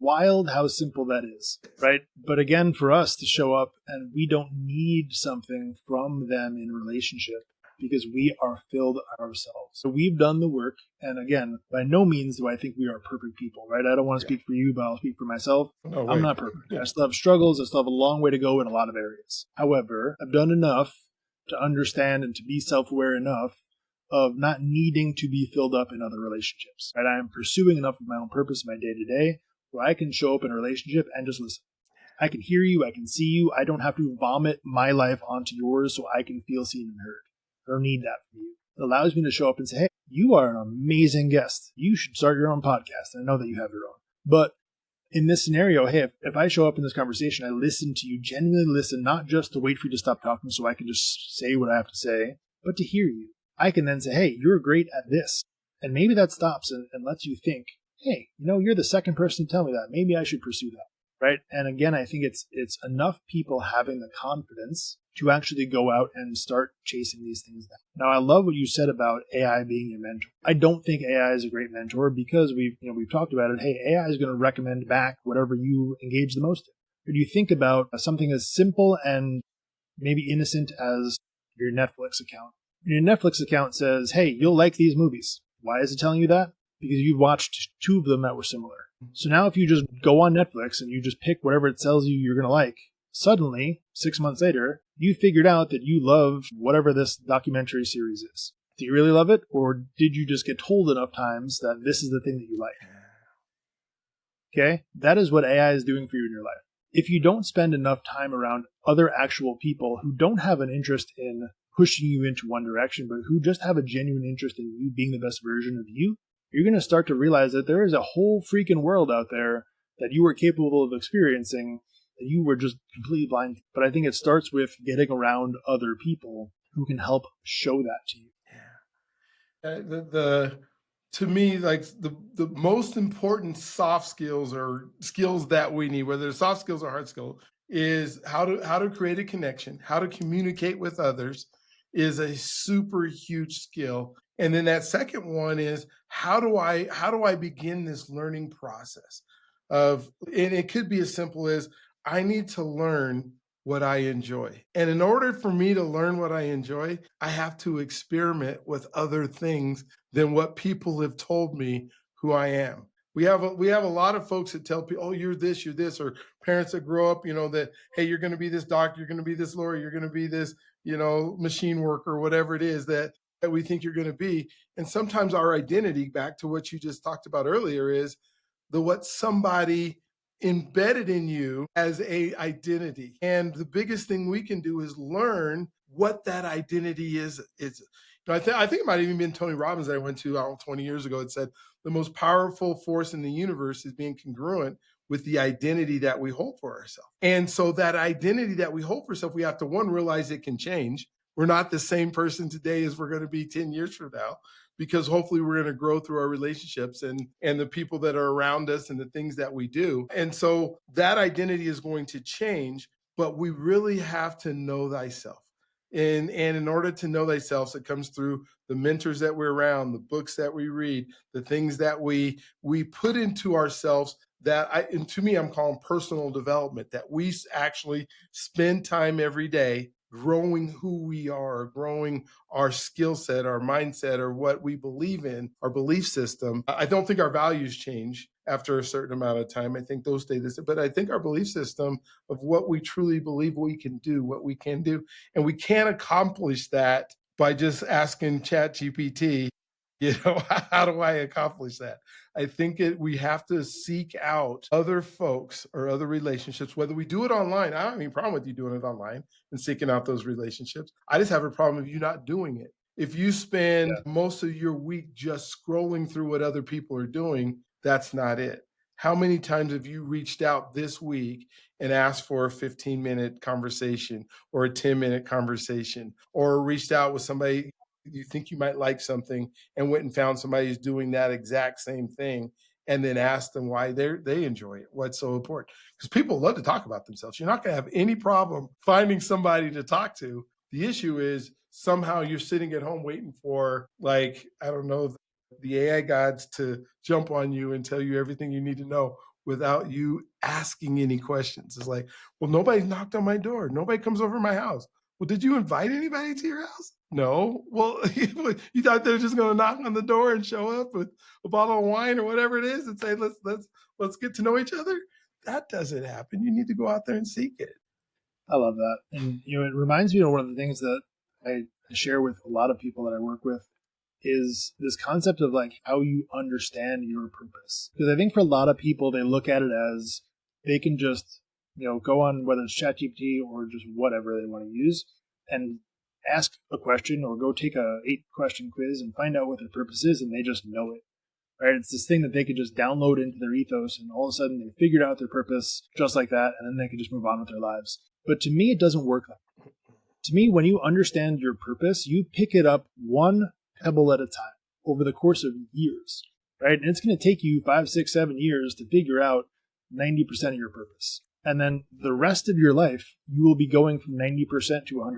wild how simple that is, right? But again, for us to show up and we don't need something from them in relationship because we are filled ourselves. So we've done the work. And again, by no means do I think we are perfect people, right? I don't want to speak for you, but I'll speak for myself. No I'm way. not perfect. I still have struggles. I still have a long way to go in a lot of areas. However, I've done enough to understand and to be self-aware enough of not needing to be filled up in other relationships. Right? I am pursuing enough of my own purpose in my day-to-day where I can show up in a relationship and just listen. I can hear you. I can see you. I don't have to vomit my life onto yours so I can feel seen and heard. I don't need that from you. It allows me to show up and say, hey, you are an amazing guest. You should start your own podcast. And I know that you have your own. But in this scenario, hey, if I show up in this conversation, I listen to you, genuinely listen, not just to wait for you to stop talking so I can just say what I have to say, but to hear you. I can then say, hey, you're great at this. And maybe that stops and lets you think, hey, you're the second person to tell me that. Maybe I should pursue that. Right. And again, I think it's enough people having the confidence to actually go out and start chasing these things down. Now, I love what you said about AI being your mentor. I don't think AI is a great mentor because we've talked about it. Hey, AI is going to recommend back whatever you engage the most in. Or do you think about something as simple and maybe innocent as your Netflix account? Your Netflix account says, hey, you'll like these movies. Why is it telling you that? Because you watched two of them that were similar. So now if you just go on Netflix and you just pick whatever it tells you you're going to like, suddenly, 6 months later, you figured out that you love whatever this documentary series is. Do you really love it? Or did you just get told enough times that this is the thing that you like? Okay? That is what AI is doing for you in your life. If you don't spend enough time around other actual people who don't have an interest in pushing you into one direction, but who just have a genuine interest in you being the best version of you, you're going to start to realize that there is a whole freaking world out there that you were capable of experiencing that you were just completely blind to. But I think it starts with getting around other people who can help show that to you. To me, like the most important soft skills or skills that we need, whether they're soft skills or hard skills, is how to create a connection, how to communicate with others is a super huge skill. And then that second one is how do I begin this learning process of, and it could be as simple as I need to learn what I enjoy. And in order for me to learn what I enjoy, I have to experiment with other things than what people have told me who I am. We have a lot of folks that tell people, oh, you're this, or parents that grow up, that, hey, you're going to be this doctor, you're going to be this lawyer, you're going to be this, machine worker, whatever it is that we think you're going to be. And sometimes our identity, back to what you just talked about earlier, is what somebody embedded in you as a identity. And the biggest thing we can do is learn what that identity is. I think it might have even been Tony Robbins that I went to 20 years ago. It said the most powerful force in the universe is being congruent with the identity that we hold for ourselves. And so that identity that we hold for ourselves, we have to, one, realize it can change. We're not the same person today as we're going to be 10 years from now, because hopefully we're going to grow through our relationships and the people that are around us and the things that we do. And so that identity is going to change, but we really have to know thyself. And in order to know thyself, it comes through the mentors that we're around, the books that we read, the things that we put into ourselves and to me, I'm calling personal development, that we actually spend time every day growing who we are, growing our skill set, our mindset, or what we believe in, our belief system. I don't think our values change after a certain amount of time. I think those stay the same, but I think our belief system of what we truly believe we can do, what we can do. And we can't accomplish that by just asking ChatGPT, how do I accomplish that? I think we have to seek out other folks or other relationships, whether we do it online. I don't have any problem with you doing it online and seeking out those relationships. I just have a problem with you not doing it. If you spend most of your week just scrolling through what other people are doing, that's not it. How many times have you reached out this week and asked for a 15-minute conversation or a 10-minute conversation, or reached out with somebody you think you might like something and went and found somebody who's doing that exact same thing, and then asked them why they enjoy it, what's so important? Because people love to talk about themselves. You're not going to have any problem finding somebody to talk to. The issue is somehow you're sitting at home waiting for, like, I don't know, the AI gods to jump on you and tell you everything you need to know without you asking any questions. It's like, well, nobody's knocked on my door. Nobody comes over to my house. Well, did you invite anybody to your house? No. Well, you thought they were just going to knock on the door and show up with a bottle of wine or whatever it is and say, let's get to know each other? That doesn't happen. You need to go out there and seek it. I love that. And, it reminds me of one of the things that I share with a lot of people that I work with is this concept of like how you understand your purpose. Because I think for a lot of people, they look at it as they can just, go on whether it's ChatGPT or just whatever they want to use and ask a question or go take a 8-question quiz and find out what their purpose is, and they just know it. Right? It's this thing that they could just download into their ethos, and all of a sudden they figured out their purpose just like that, and then they can just move on with their lives. But to me, it doesn't work like that. To me, when you understand your purpose, you pick it up one pebble at a time over the course of years, right? And it's going to take you 5, 6, 7 years to figure out 90% of your purpose. And then the rest of your life, you will be going from 90% to 100%.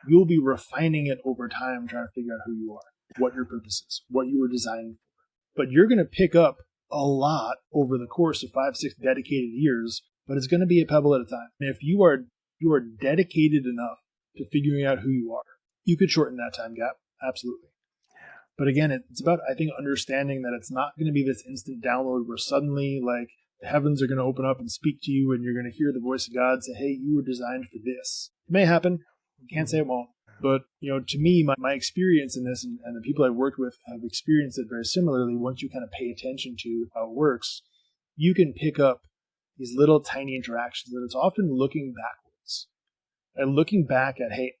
You will be refining it over time, trying to figure out who you are, what your purpose is, what you were designed for. But you're going to pick up a lot over the course of 5, 6 dedicated years, but it's going to be a pebble at a time. And if you are dedicated enough to figuring out who you are, you could shorten that time gap. Absolutely. But again, it's about, I think, understanding that it's not going to be this instant download where suddenly like the heavens are going to open up and speak to you and you're going to hear the voice of God say, hey, you were designed for this. It may happen. You can't say it won't. But, to me, my experience in this and the people I've worked with have experienced it very similarly. Once you kind of pay attention to how it works, you can pick up these little tiny interactions that it's often looking backwards and looking back at, hey,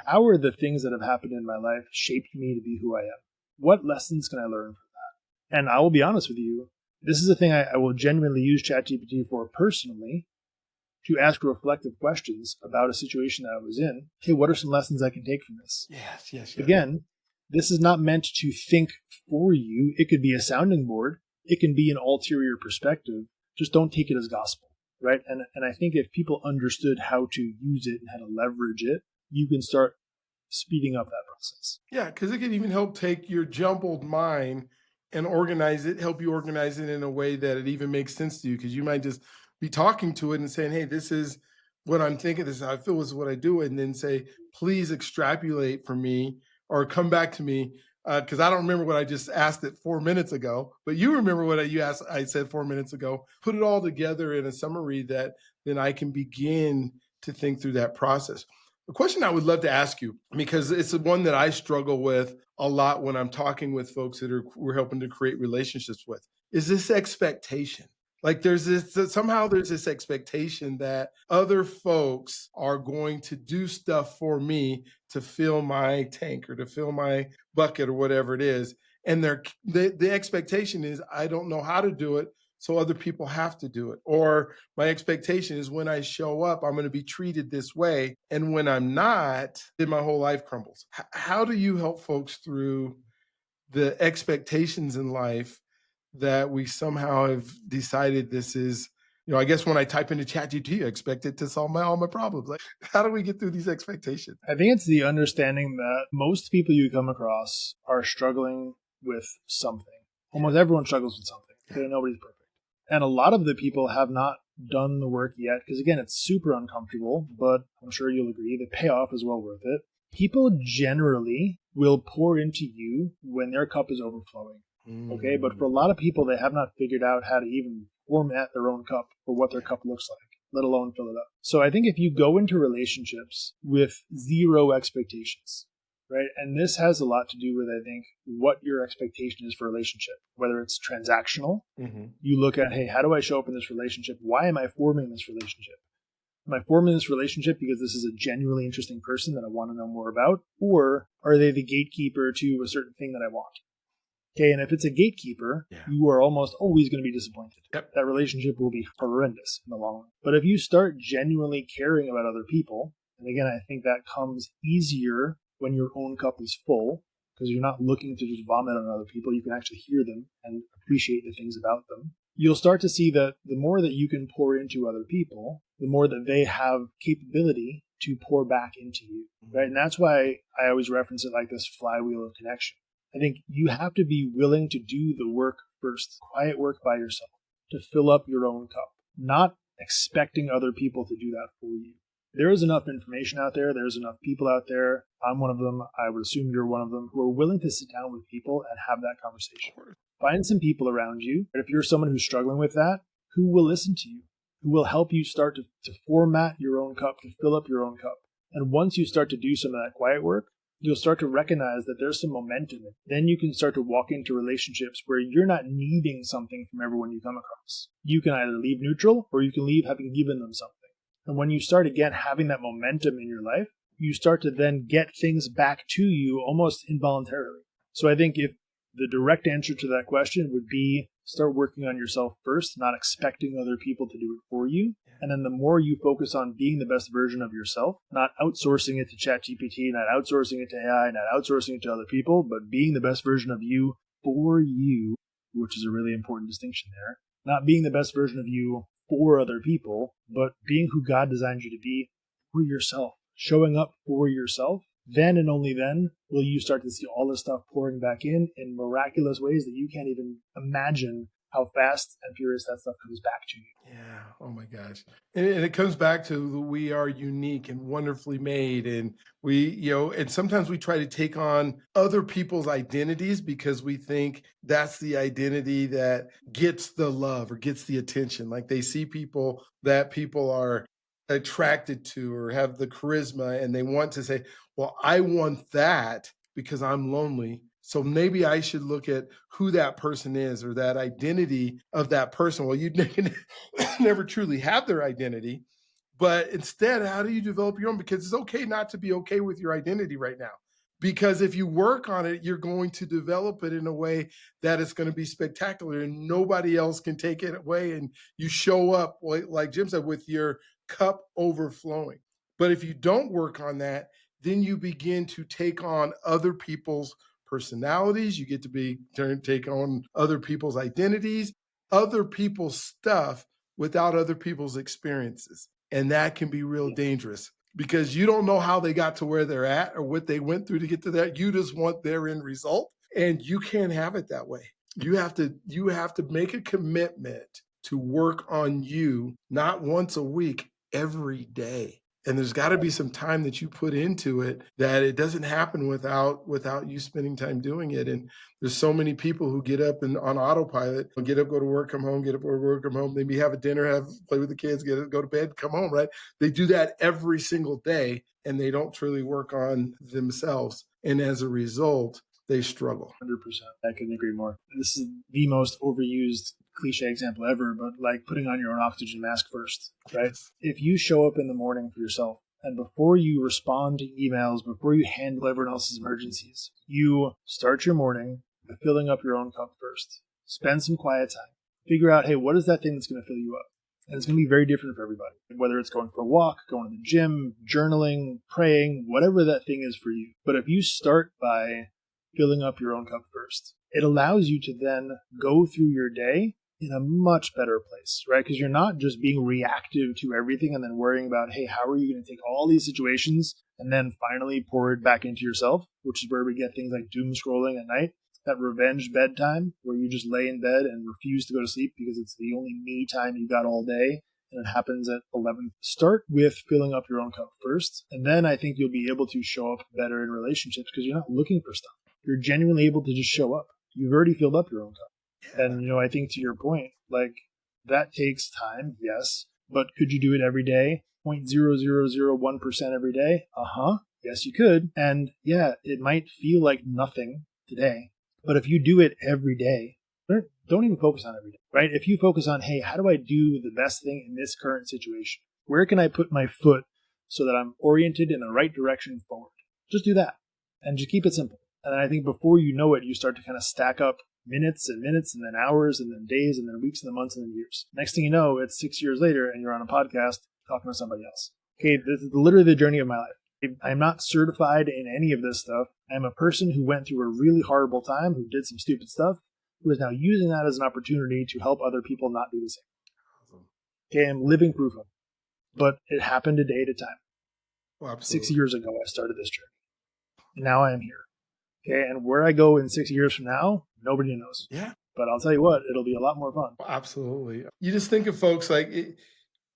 how are the things that have happened in my life shaped me to be who I am? What lessons can I learn from that? And I will be honest with you, this is a thing I will genuinely use ChatGPT for personally, to ask reflective questions about a situation that I was in. Hey, what are some lessons I can take from this? Yes. Again, this is not meant to think for you. It could be a sounding board. It can be an ulterior perspective. Just don't take it as gospel, right? And I think if people understood how to use it and how to leverage it, you can start speeding up that process. Yeah, because it can even help take your jumbled mind and help you organize it in a way that it even makes sense to you. Because you might just be talking to it and saying, hey, this is what I'm thinking, this is how I feel, this is what I do. And then say, please extrapolate for me or come back to me. Because I don't remember what I just asked it 4 minutes ago, but you remember what I said 4 minutes ago. Put it all together in a summary that then I can begin to think through that process. The question I would love to ask you, because it's the one that I struggle with a lot when I'm talking with folks that we're helping to create relationships with, is this expectation. Like somehow there's this expectation that other folks are going to do stuff for me to fill my tank or to fill my bucket or whatever it is. And the expectation is I don't know how to do it, so other people have to do it. Or my expectation is when I show up, I'm going to be treated this way. And when I'm not, then my whole life crumbles. How do you help folks through the expectations in life that we somehow have decided this is, I guess when I type into ChatGPT, I expect it to solve all my problems. Like, how do we get through these expectations? I think it's the understanding that most people you come across are struggling with something. Almost everyone struggles with something. Okay? Nobody's perfect. And a lot of the people have not done the work yet, because again, it's super uncomfortable, but I'm sure you'll agree the payoff is well worth it. People generally will pour into you when their cup is overflowing. Okay, but for a lot of people, they have not figured out how to even format their own cup or what their cup looks like, let alone fill it up. So I think if you go into relationships with zero expectations, right, and this has a lot to do with, I think, what your expectation is for a relationship, whether it's transactional, you look at, hey, how do I show up in this relationship? Why am I forming this relationship? Am I forming this relationship because this is a genuinely interesting person that I want to know more about? Or are they the gatekeeper to a certain thing that I want? Okay, and if it's a gatekeeper, you are almost always going to be disappointed. Yep. That relationship will be horrendous in the long run. But if you start genuinely caring about other people, and again, I think that comes easier when your own cup is full, because you're not looking to just vomit on other people. You can actually hear them and appreciate the things about them. You'll start to see that the more that you can pour into other people, the more that they have capability to pour back into you, right? And that's why I always reference it like this flywheel of connection. I think you have to be willing to do the work first, quiet work by yourself, to fill up your own cup, not expecting other people to do that for you. There is enough information out there. There's enough people out there. I'm one of them. I would assume you're one of them who are willing to sit down with people and have that conversation. Find some people around you. If you're someone who's struggling with that, who will listen to you, who will help you start to format your own cup, to fill up your own cup. And once you start to do some of that quiet work, you'll start to recognize that there's some momentum. Then you can start to walk into relationships where you're not needing something from everyone you come across. You can either leave neutral or you can leave having given them something. And when you start again having that momentum in your life, you start to then get things back to you almost involuntarily. So I think if the direct answer to that question would be start working on yourself first, not expecting other people to do it for you. And then the more you focus on being the best version of yourself, not outsourcing it to ChatGPT, not outsourcing it to AI, not outsourcing it to other people, but being the best version of you for you, which is a really important distinction there. Not being the best version of you for other people, but being who God designed you to be for yourself, showing up for yourself. Then and only then will you start to see all this stuff pouring back in miraculous ways that you can't even imagine how fast and furious that stuff comes back to you. Yeah. Oh my gosh. And it comes back to we are unique and wonderfully made. And and sometimes we try to take on other people's identities because we think that's the identity that gets the love or gets the attention. Like they see people that people are attracted to or have the charisma and they want to say, well, I want that because I'm lonely. So maybe I should look at who that person is or that identity of that person. Well, you never truly have their identity, but instead, how do you develop your own? Because it's okay not to be okay with your identity right now. Because if you work on it, you're going to develop it in a way that it's going to be spectacular and nobody else can take it away. And you show up, like Jim said, with your cup overflowing. But if you don't work on that, then you begin to take on other people's personalities. You get to take on other people's identities, other people's stuff without other people's experiences. And that can be real dangerous because you don't know how they got to where they're at or what they went through to get to that. You just want their end result and you can't have it that way. You have to make a commitment to work on you, not once a week, every day. And there's got to be some time that you put into it that it doesn't happen without you spending time doing it. And there's so many people who get up and on autopilot, get up, go to work, come home, get up, go to work, come home, maybe have a dinner, play with the kids, go to bed, come home, right? They do that every single day and they don't truly work on themselves. And as a result, they struggle. 100%. I couldn't agree more. This is the most overused cliche example ever, but like putting on your own oxygen mask first, right? Yes. If you show up in the morning for yourself and before you respond to emails, before you handle everyone else's emergencies, you start your morning by filling up your own cup first. Spend some quiet time. Figure out, hey, what is that thing that's going to fill you up? And it's going to be very different for everybody, whether it's going for a walk, going to the gym, journaling, praying, whatever that thing is for you. But if you start by filling up your own cup first, it allows you to then go through your day in a much better place, right? Because you're not just being reactive to everything and then worrying about, hey, how are you going to take all these situations and then finally pour it back into yourself, which is where we get things like doom scrolling at night, that revenge bedtime where you just lay in bed and refuse to go to sleep because it's the only me time you got all day and it happens at 11. Start with filling up your own cup first, and then I think you'll be able to show up better in relationships because you're not looking for stuff. You're genuinely able to just show up. You've already filled up your own cup. Yeah. And, I think to your point, like, that takes time, yes, but could you do it every day? 0.0001% every day? Yes, you could. And yeah, it might feel like nothing today, but if you do it every day, don't even focus on every day, right? If you focus on, hey, how do I do the best thing in this current situation? Where can I put my foot so that I'm oriented in the right direction forward? Just do that and just keep it simple. And then I think before you know it, you start to kind of stack up minutes and minutes and then hours and then days and then weeks and then months and then years. Next thing you know, it's 6 years later and you're on a podcast talking to somebody else. Okay, this is literally the journey of my life. I'm not certified in any of this stuff. I'm a person who went through a really horrible time, who did some stupid stuff, who is now using that as an opportunity to help other people not do the same. Awesome. Okay, I'm living proof of it. But it happened a day at a time. Well, 6 years ago, I started this journey. And now I am here. Okay, and where I go in 6 years from now, nobody knows. Yeah. But I'll tell you what, it'll be a lot more fun. Well, absolutely. You just think of folks like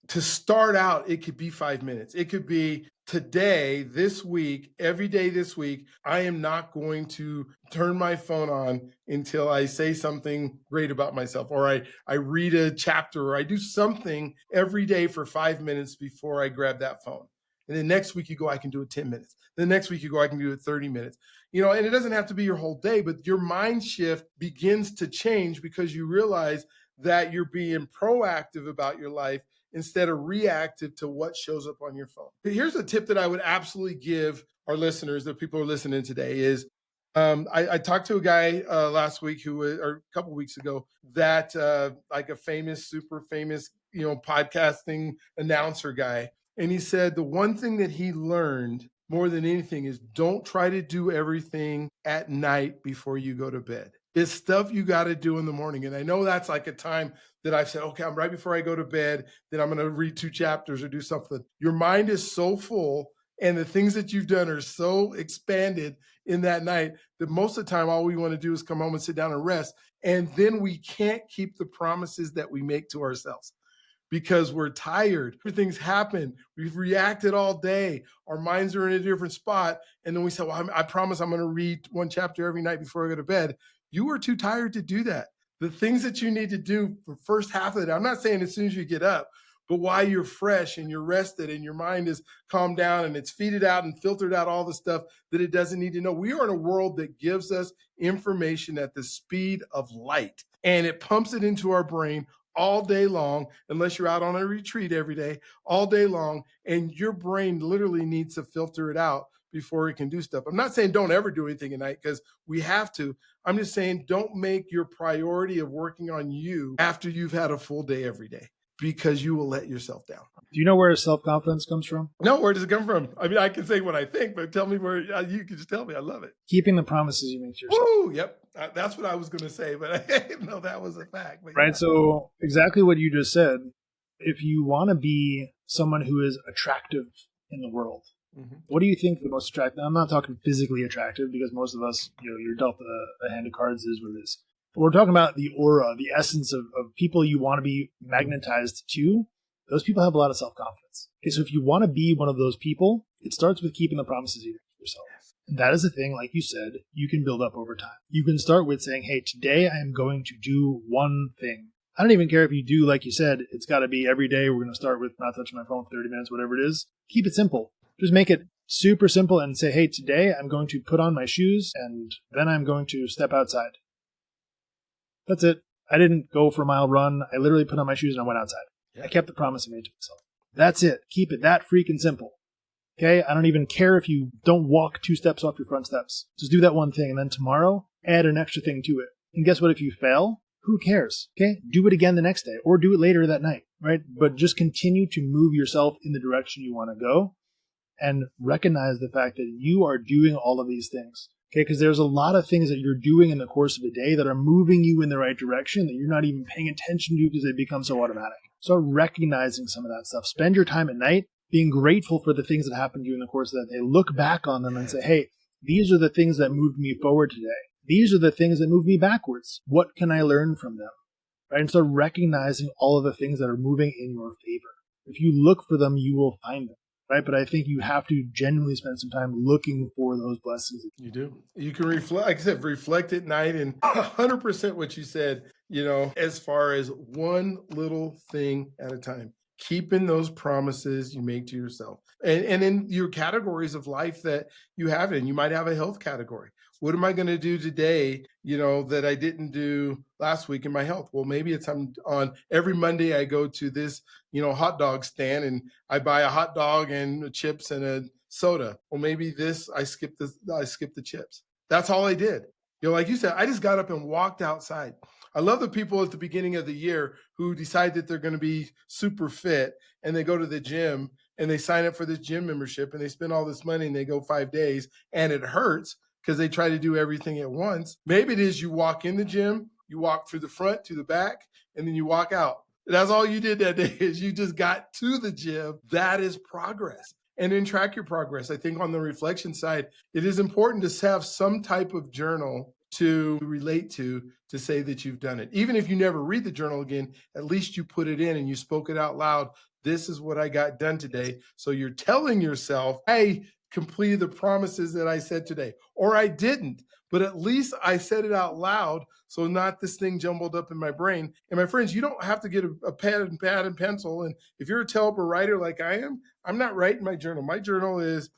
to start out, it could be 5 minutes. It could be today, this week, every day this week, I am not going to turn my phone on until I say something great about myself, or I read a chapter, or I do something every day for 5 minutes before I grab that phone. And then next week you go, I can do it 10 minutes. The next week you go, I can do it 30 minutes. And it doesn't have to be your whole day, but your mind shift begins to change because you realize that you're being proactive about your life instead of reactive to what shows up on your phone. But here's a tip that I would absolutely give our listeners, the people who are listening today, is I talked to a guy last week or a couple weeks ago, that like a super famous, podcasting announcer guy. And he said the one thing that he learned more than anything is don't try to do everything at night before you go to bed. It's stuff you got to do in the morning. And I know that's like a time that I've said, okay, I'm right before I go to bed, then I'm going to read 2 chapters or do something. Your mind is so full and the things that you've done are so expanded in that night that most of the time, all we want to do is come home and sit down and rest. And then we can't keep the promises that we make to ourselves because we're tired. Everything's happened. We've reacted all day. Our minds are in a different spot. And then we say, well, I promise I'm going to read 1 chapter every night before I go to bed. You are too tired to do that. The things that you need to do for the first half of the day, I'm not saying as soon as you get up, but while you're fresh and you're rested and your mind is calmed down and it's feeded out and filtered out all the stuff that it doesn't need to know. We are in a world that gives us information at the speed of light, and it pumps it into our brain all day long, unless you're out on a retreat every day, all day long, and your brain literally needs to filter it out before it can do stuff. I'm not saying don't ever do anything at night because we have to. I'm just saying don't make your priority of working on you after you've had a full day every day, because you will let yourself down. Do you know where self-confidence comes from? No, where does it come from? I mean, I can say what I think, but tell me where. You can just tell me. I love it. Keeping the promises you make to yourself. Woo, yep. That's what I was going to say, but I didn't know that was a fact. But right. Yeah. So exactly what you just said. If you want to be someone who is attractive in the world, what do you think the most attractive? I'm not talking physically attractive because most of us, you're dealt a hand of cards is what it is. But we're talking about the aura, the essence of people you want to be magnetized to. Those people have a lot of self-confidence. Okay, so if you want to be one of those people, it starts with keeping the promises you make to yourself. And that is a thing, like you said, you can build up over time. You can start with saying, hey, today I am going to do one thing. I don't even care if you do, like you said, it's got to be every day. We're going to start with not touching my phone for 30 minutes, whatever it is. Keep it simple. Just make it super simple and say, hey, today I'm going to put on my shoes and then I'm going to step outside. That's it. I didn't go for a mile run. I literally put on my shoes and I went outside. Yeah. I kept the promise I made to myself. That's it. Keep it that freaking simple. Okay? I don't even care if you don't walk 2 steps off your front steps. Just do that one thing, and then tomorrow, add an extra thing to it. And guess what? If you fail, who cares? Okay? Do it again the next day, or do it later that night, right? But just continue to move yourself in the direction you want to go, and recognize the fact that you are doing all of these things. Okay, because there's a lot of things that you're doing in the course of a day that are moving you in the right direction that you're not even paying attention to because they become so automatic. Start recognizing some of that stuff. Spend your time at night being grateful for the things that happened to you in the course of that day. Look back on them and say, hey, these are the things that moved me forward today. These are the things that moved me backwards. What can I learn from them? right? And start recognizing all of the things that are moving in your favor. If you look for them, you will find them, right? But I think you have to genuinely spend some time looking for those blessings. You do. You can reflect, like I said, reflect at night, and 100% what you said, as far as one little thing at a time, keeping those promises you make to yourself. And in your categories of life that you have in, you might have a health category. What am I going to do today, that I didn't do last week in my health? Well, maybe it's on every Monday I go to this, hot dog stand and I buy a hot dog and chips and a soda. Well, maybe I skipped the chips. That's all I did. Like you said, I just got up and walked outside. I love the people at the beginning of the year who decide that they're going to be super fit and they go to the gym and they sign up for this gym membership and they spend all this money and they go 5 days and it hurts because they try to do everything at once. Maybe it is you walk in the gym, you walk through the front to the back, and then you walk out. That's all you did that day is you just got to the gym. That is progress. And then track your progress. I think on the reflection side, it is important to have some type of journal to relate to say that you've done it. Even if you never read the journal again, at least you put it in and you spoke it out loud. This is what I got done today. So you're telling yourself, I completed the promises that I said today, or I didn't, but at least I said it out loud. So not this thing jumbled up in my brain. And my friends, you don't have to get a pad and pencil. And if you're a teleper writer like I am, I'm not writing my journal. My journal is,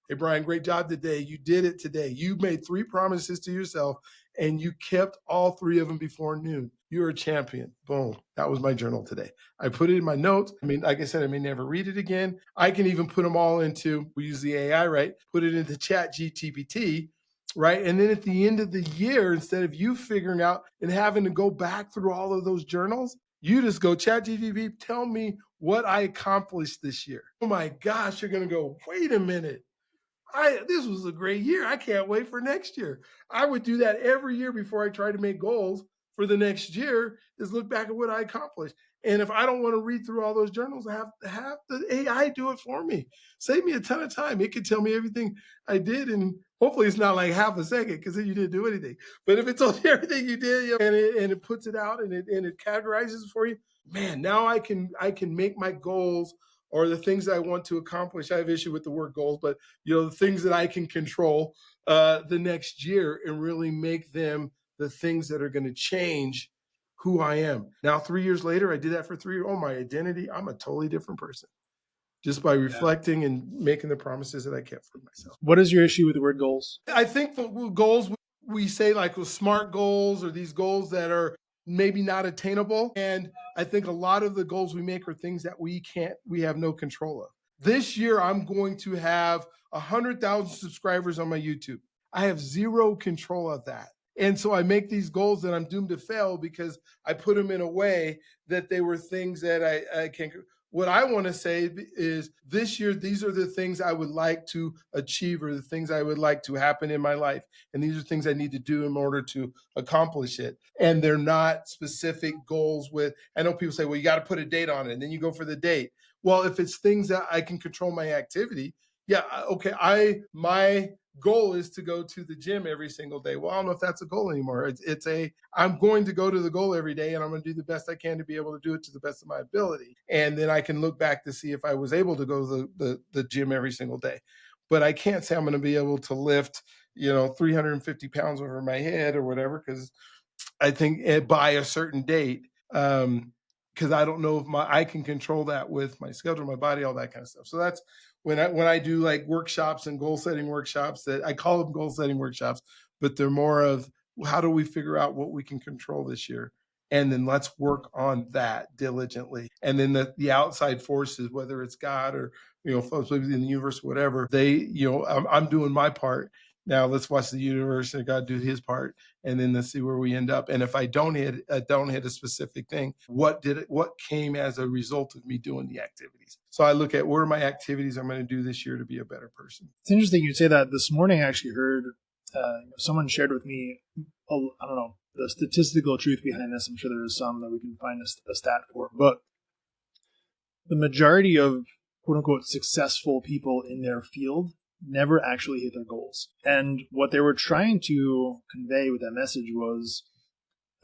hey, Brian, great job today. You did it today. You made 3 promises to yourself and you kept all 3 of them before noon. You're a champion. Boom. That was my journal today. I put it in my notes. I mean, like I said, I may never read it again. I can even put them all into, we use the AI, right? Put it into Chat GPT, right? And then at the end of the year, instead of you figuring out and having to go back through all of those journals, you just go, Chat GPT, tell me what I accomplished this year. Oh my gosh, you're going to go, wait a minute. This was a great year. I can't wait for next year. I would do that every year before I try to make goals for the next year, is look back at what I accomplished. And if I don't want to read through all those journals, I have the AI do it for me. Save me a ton of time. It could tell me everything I did, and hopefully it's not like half a second because then you didn't do anything. But if it told you everything you did, and it puts it out and it categorizes it for you, man, now I can make my goals or the things that I want to accomplish. I have issue with the word goals, but the things that I can control the next year and really make them the things that are going to change who I am. Now, 3 years later, I did that for 3 years. Oh, my identity, I'm a totally different person just by reflecting and making the promises that I kept for myself. What is your issue with the word goals? I think for goals, we say like with SMART goals or these goals that are maybe not attainable. And I think a lot of the goals we make are things that we have no control of. This year, I'm going to have 100,000 subscribers on my YouTube. I have zero control of that. And so I make these goals that I'm doomed to fail because I put them in a way that they were things that I can't. What I want to say is this year, these are the things I would like to achieve or the things I would like to happen in my life. And these are things I need to do in order to accomplish it. And they're not specific goals I know people say, well, you got to put a date on it. And then you go for the date. Well, if it's things that I can control my activity, yeah, okay. My goal is to go to the gym every single day. Well, I don't know if that's a goal anymore. I'm going to go to the goal every day and I'm going to do the best I can to be able to do it to the best of my ability. And then I can look back to see if I was able to go to the gym every single day. But I can't say I'm going to be able to lift, 350 pounds over my head or whatever, because I think by a certain date, because I don't know if I can control that with my schedule, my body, all that kind of stuff. So that's when I do like workshops and goal setting workshops, that I call them goal setting workshops, but they're more of how do we figure out what we can control this year, and then let's work on that diligently. And then the outside forces, whether it's God or folks in the universe, whatever, I'm doing my part. Now let's watch the universe and God do his part, and then let's see where we end up. And if I don't hit a specific thing, what came as a result of me doing the activities? So I look at what are my activities I'm going to do this year to be a better person. It's interesting you say that. This morning I actually heard someone shared with me, I don't know, the statistical truth behind this. I'm sure there is some that we can find a stat for, but the majority of quote unquote successful people in their field never actually hit their goals. And what they were trying to convey with that message was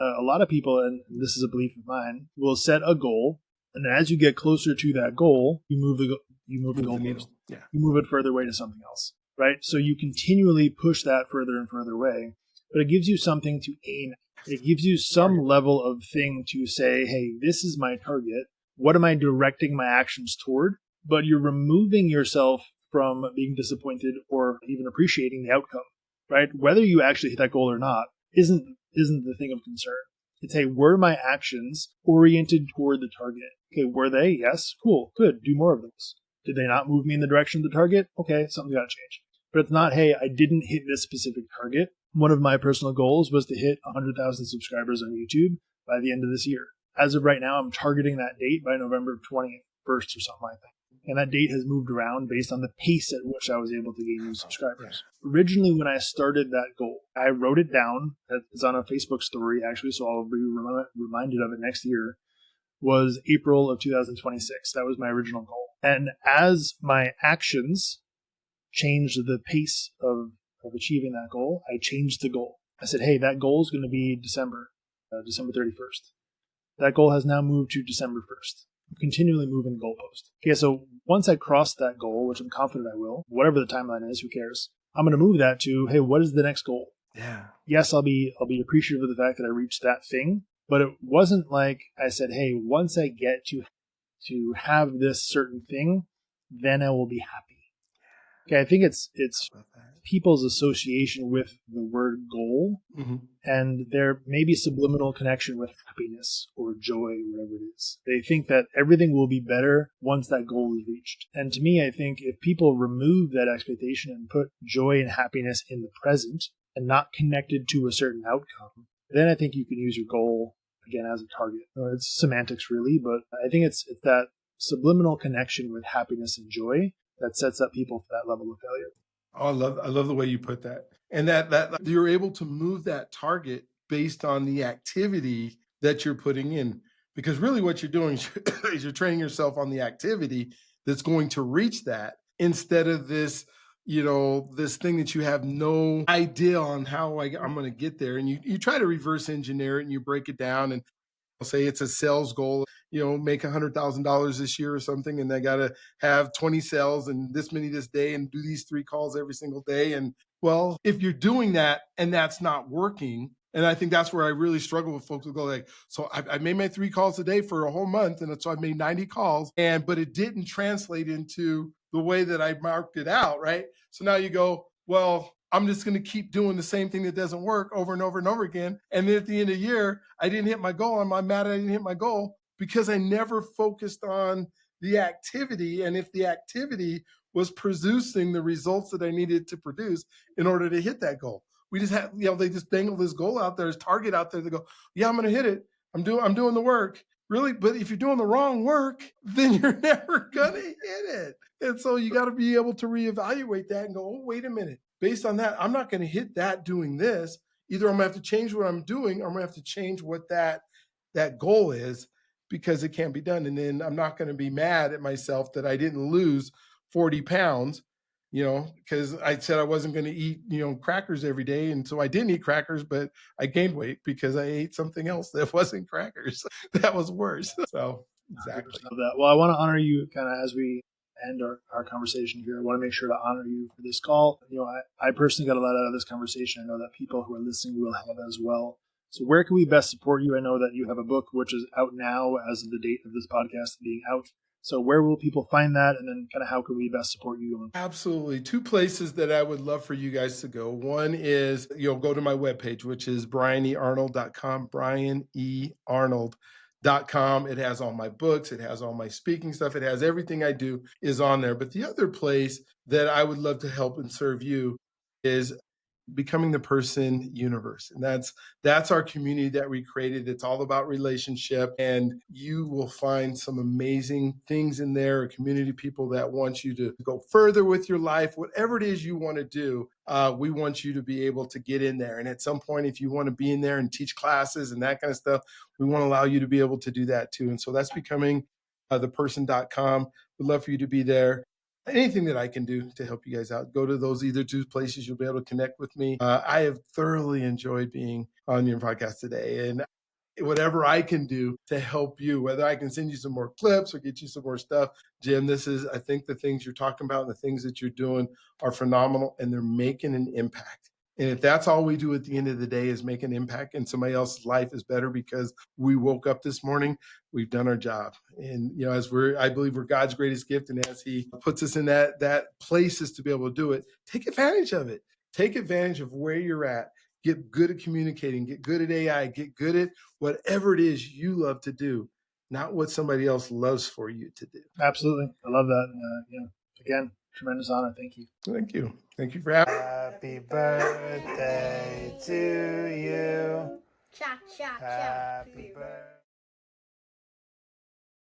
a lot of people, and this is a belief of mine, will set a goal, and as you get closer to that goal, you move the goalpost. Yeah. You move it further away to something else, right? So you continually push that further and further away, but it gives you something to aim at. It gives you some level of thing to say, hey, this is my target. What am I directing my actions toward? But you're removing yourself from being disappointed or even appreciating the outcome, right? Whether you actually hit that goal or not isn't the thing of concern. It's, hey, were my actions oriented toward the target? Okay, were they? Yes. Cool. Good. Do more of those. Did they not move me in the direction of the target? Okay, something's got to change. But it's not, hey, I didn't hit this specific target. One of my personal goals was to hit 100,000 subscribers on YouTube by the end of this year. As of right now, I'm targeting that date by November 21st or something like that. And that date has moved around based on the pace at which I was able to gain new subscribers. Originally, when I started that goal, I wrote it down. It's on a Facebook story, actually, so I'll be reminded of it next year. Was April of 2026. That was my original goal. And as my actions changed the pace of achieving that goal, I changed the goal. I said, hey, that goal is going to be December 31st. That goal has now moved to December 1st. I'm continually moving the goalpost. Okay, so once I cross that goal, which I'm confident I will, whatever the timeline is, who cares? I'm going to move that to, hey, what is the next goal? Yeah. Yes, I'll be appreciative of the fact that I reached that thing, but it wasn't like I said, hey, once I get to have this certain thing, then I will be happy. Okay, I think it's people's association with the word goal, and there may be subliminal connection with happiness or joy, whatever it is. They think that everything will be better once that goal is reached. And to me, I think if people remove that expectation and put joy and happiness in the present and not connected to a certain outcome, then I think you can use your goal again as a target. It's semantics really, but I think it's that subliminal connection with happiness and joy that sets up people for that level of failure. Oh, I love the way you put that. And that you're able to move that target based on the activity that you're putting in. Because really what you're doing is you're training yourself on the activity that's going to reach that instead of this, this thing that you have no idea on how I'm going to get there. And you try to reverse engineer it and you break it down and say it's a sales goal, make $100,000 this year or something, and they got to have 20 sales and this many this day and do these 3 calls every single day. And well, if you're doing that and that's not working, and I think that's where I really struggle with folks who go like, so I made my 3 calls a day for a whole month, and so I made 90 calls, but it didn't translate into the way that I marked it out, right? So now you go, well, I'm just going to keep doing the same thing that doesn't work over and over and over again. And then at the end of the year, I didn't hit my goal. I'm mad I didn't hit my goal because I never focused on the activity. And if the activity was producing the results that I needed to produce in order to hit that goal, we just have, they just dangle this goal out there, this target out there. They go, yeah, I'm going to hit it. I'm doing the work. Really? But if you're doing the wrong work, then you're never going to hit it. And so you got to be able to reevaluate that and go, oh, wait a minute. Based on that, I'm not going to hit that doing this. Either I'm going to have to change what I'm doing or I'm going to have to change what that goal is because it can't be done. And then I'm not going to be mad at myself that I didn't lose 40 pounds, because I said I wasn't going to eat, crackers every day. And so I didn't eat crackers, but I gained weight because I ate something else that wasn't crackers. That was worse. So exactly. Well, I want to honor you kind of as we end our conversation here. I want to make sure to honor you for this call. I personally got a lot out of this conversation. I know that people who are listening will have as well. So where can we best support you? I know that you have a book which is out now as of the date of this podcast being out. So where will people find that? And then kind of how can we best support you? Absolutely. 2 places that I would love for you guys to go. One is, go to my webpage, which is bryanearnold.com, bryanearnold.com. It has all my books. It has all my speaking stuff. It has everything I do is on there. But the other place that I would love to help and serve you is Becoming the Person Universe. And that's our community that we created. It's all about relationship, and you will find some amazing things in there, a community of people that want you to go further with your life, whatever it is you want to do. We want you to be able to get in there. And at some point, if you want to be in there and teach classes and that kind of stuff, we want to allow you to be able to do that too. And so that's becoming theperson.com. We'd love for you to be there. anything that I can do to help you guys out, go to those either two places. You'll be able to connect with me. I have thoroughly enjoyed being on your podcast today, and whatever I can do to help you, whether I can send you some more clips or get you some more stuff. Jim, I think the things you're talking about and the things that you're doing are phenomenal, and they're making an impact. And if that's all we do at the end of the day is make an impact and somebody else's life is better because we woke up this morning, we've done our job. And, I believe we're God's greatest gift. And as he puts us in that places to be able to do it, take advantage of it. Take advantage of where you're at. Get good at communicating, get good at AI, get good at whatever it is you love to do, not what somebody else loves for you to do. Absolutely. I love that. Again, tremendous honor. Thank you. Thank you. Thank you for having me. Happy birthday to you. Cha, cha, cha. Happy birthday.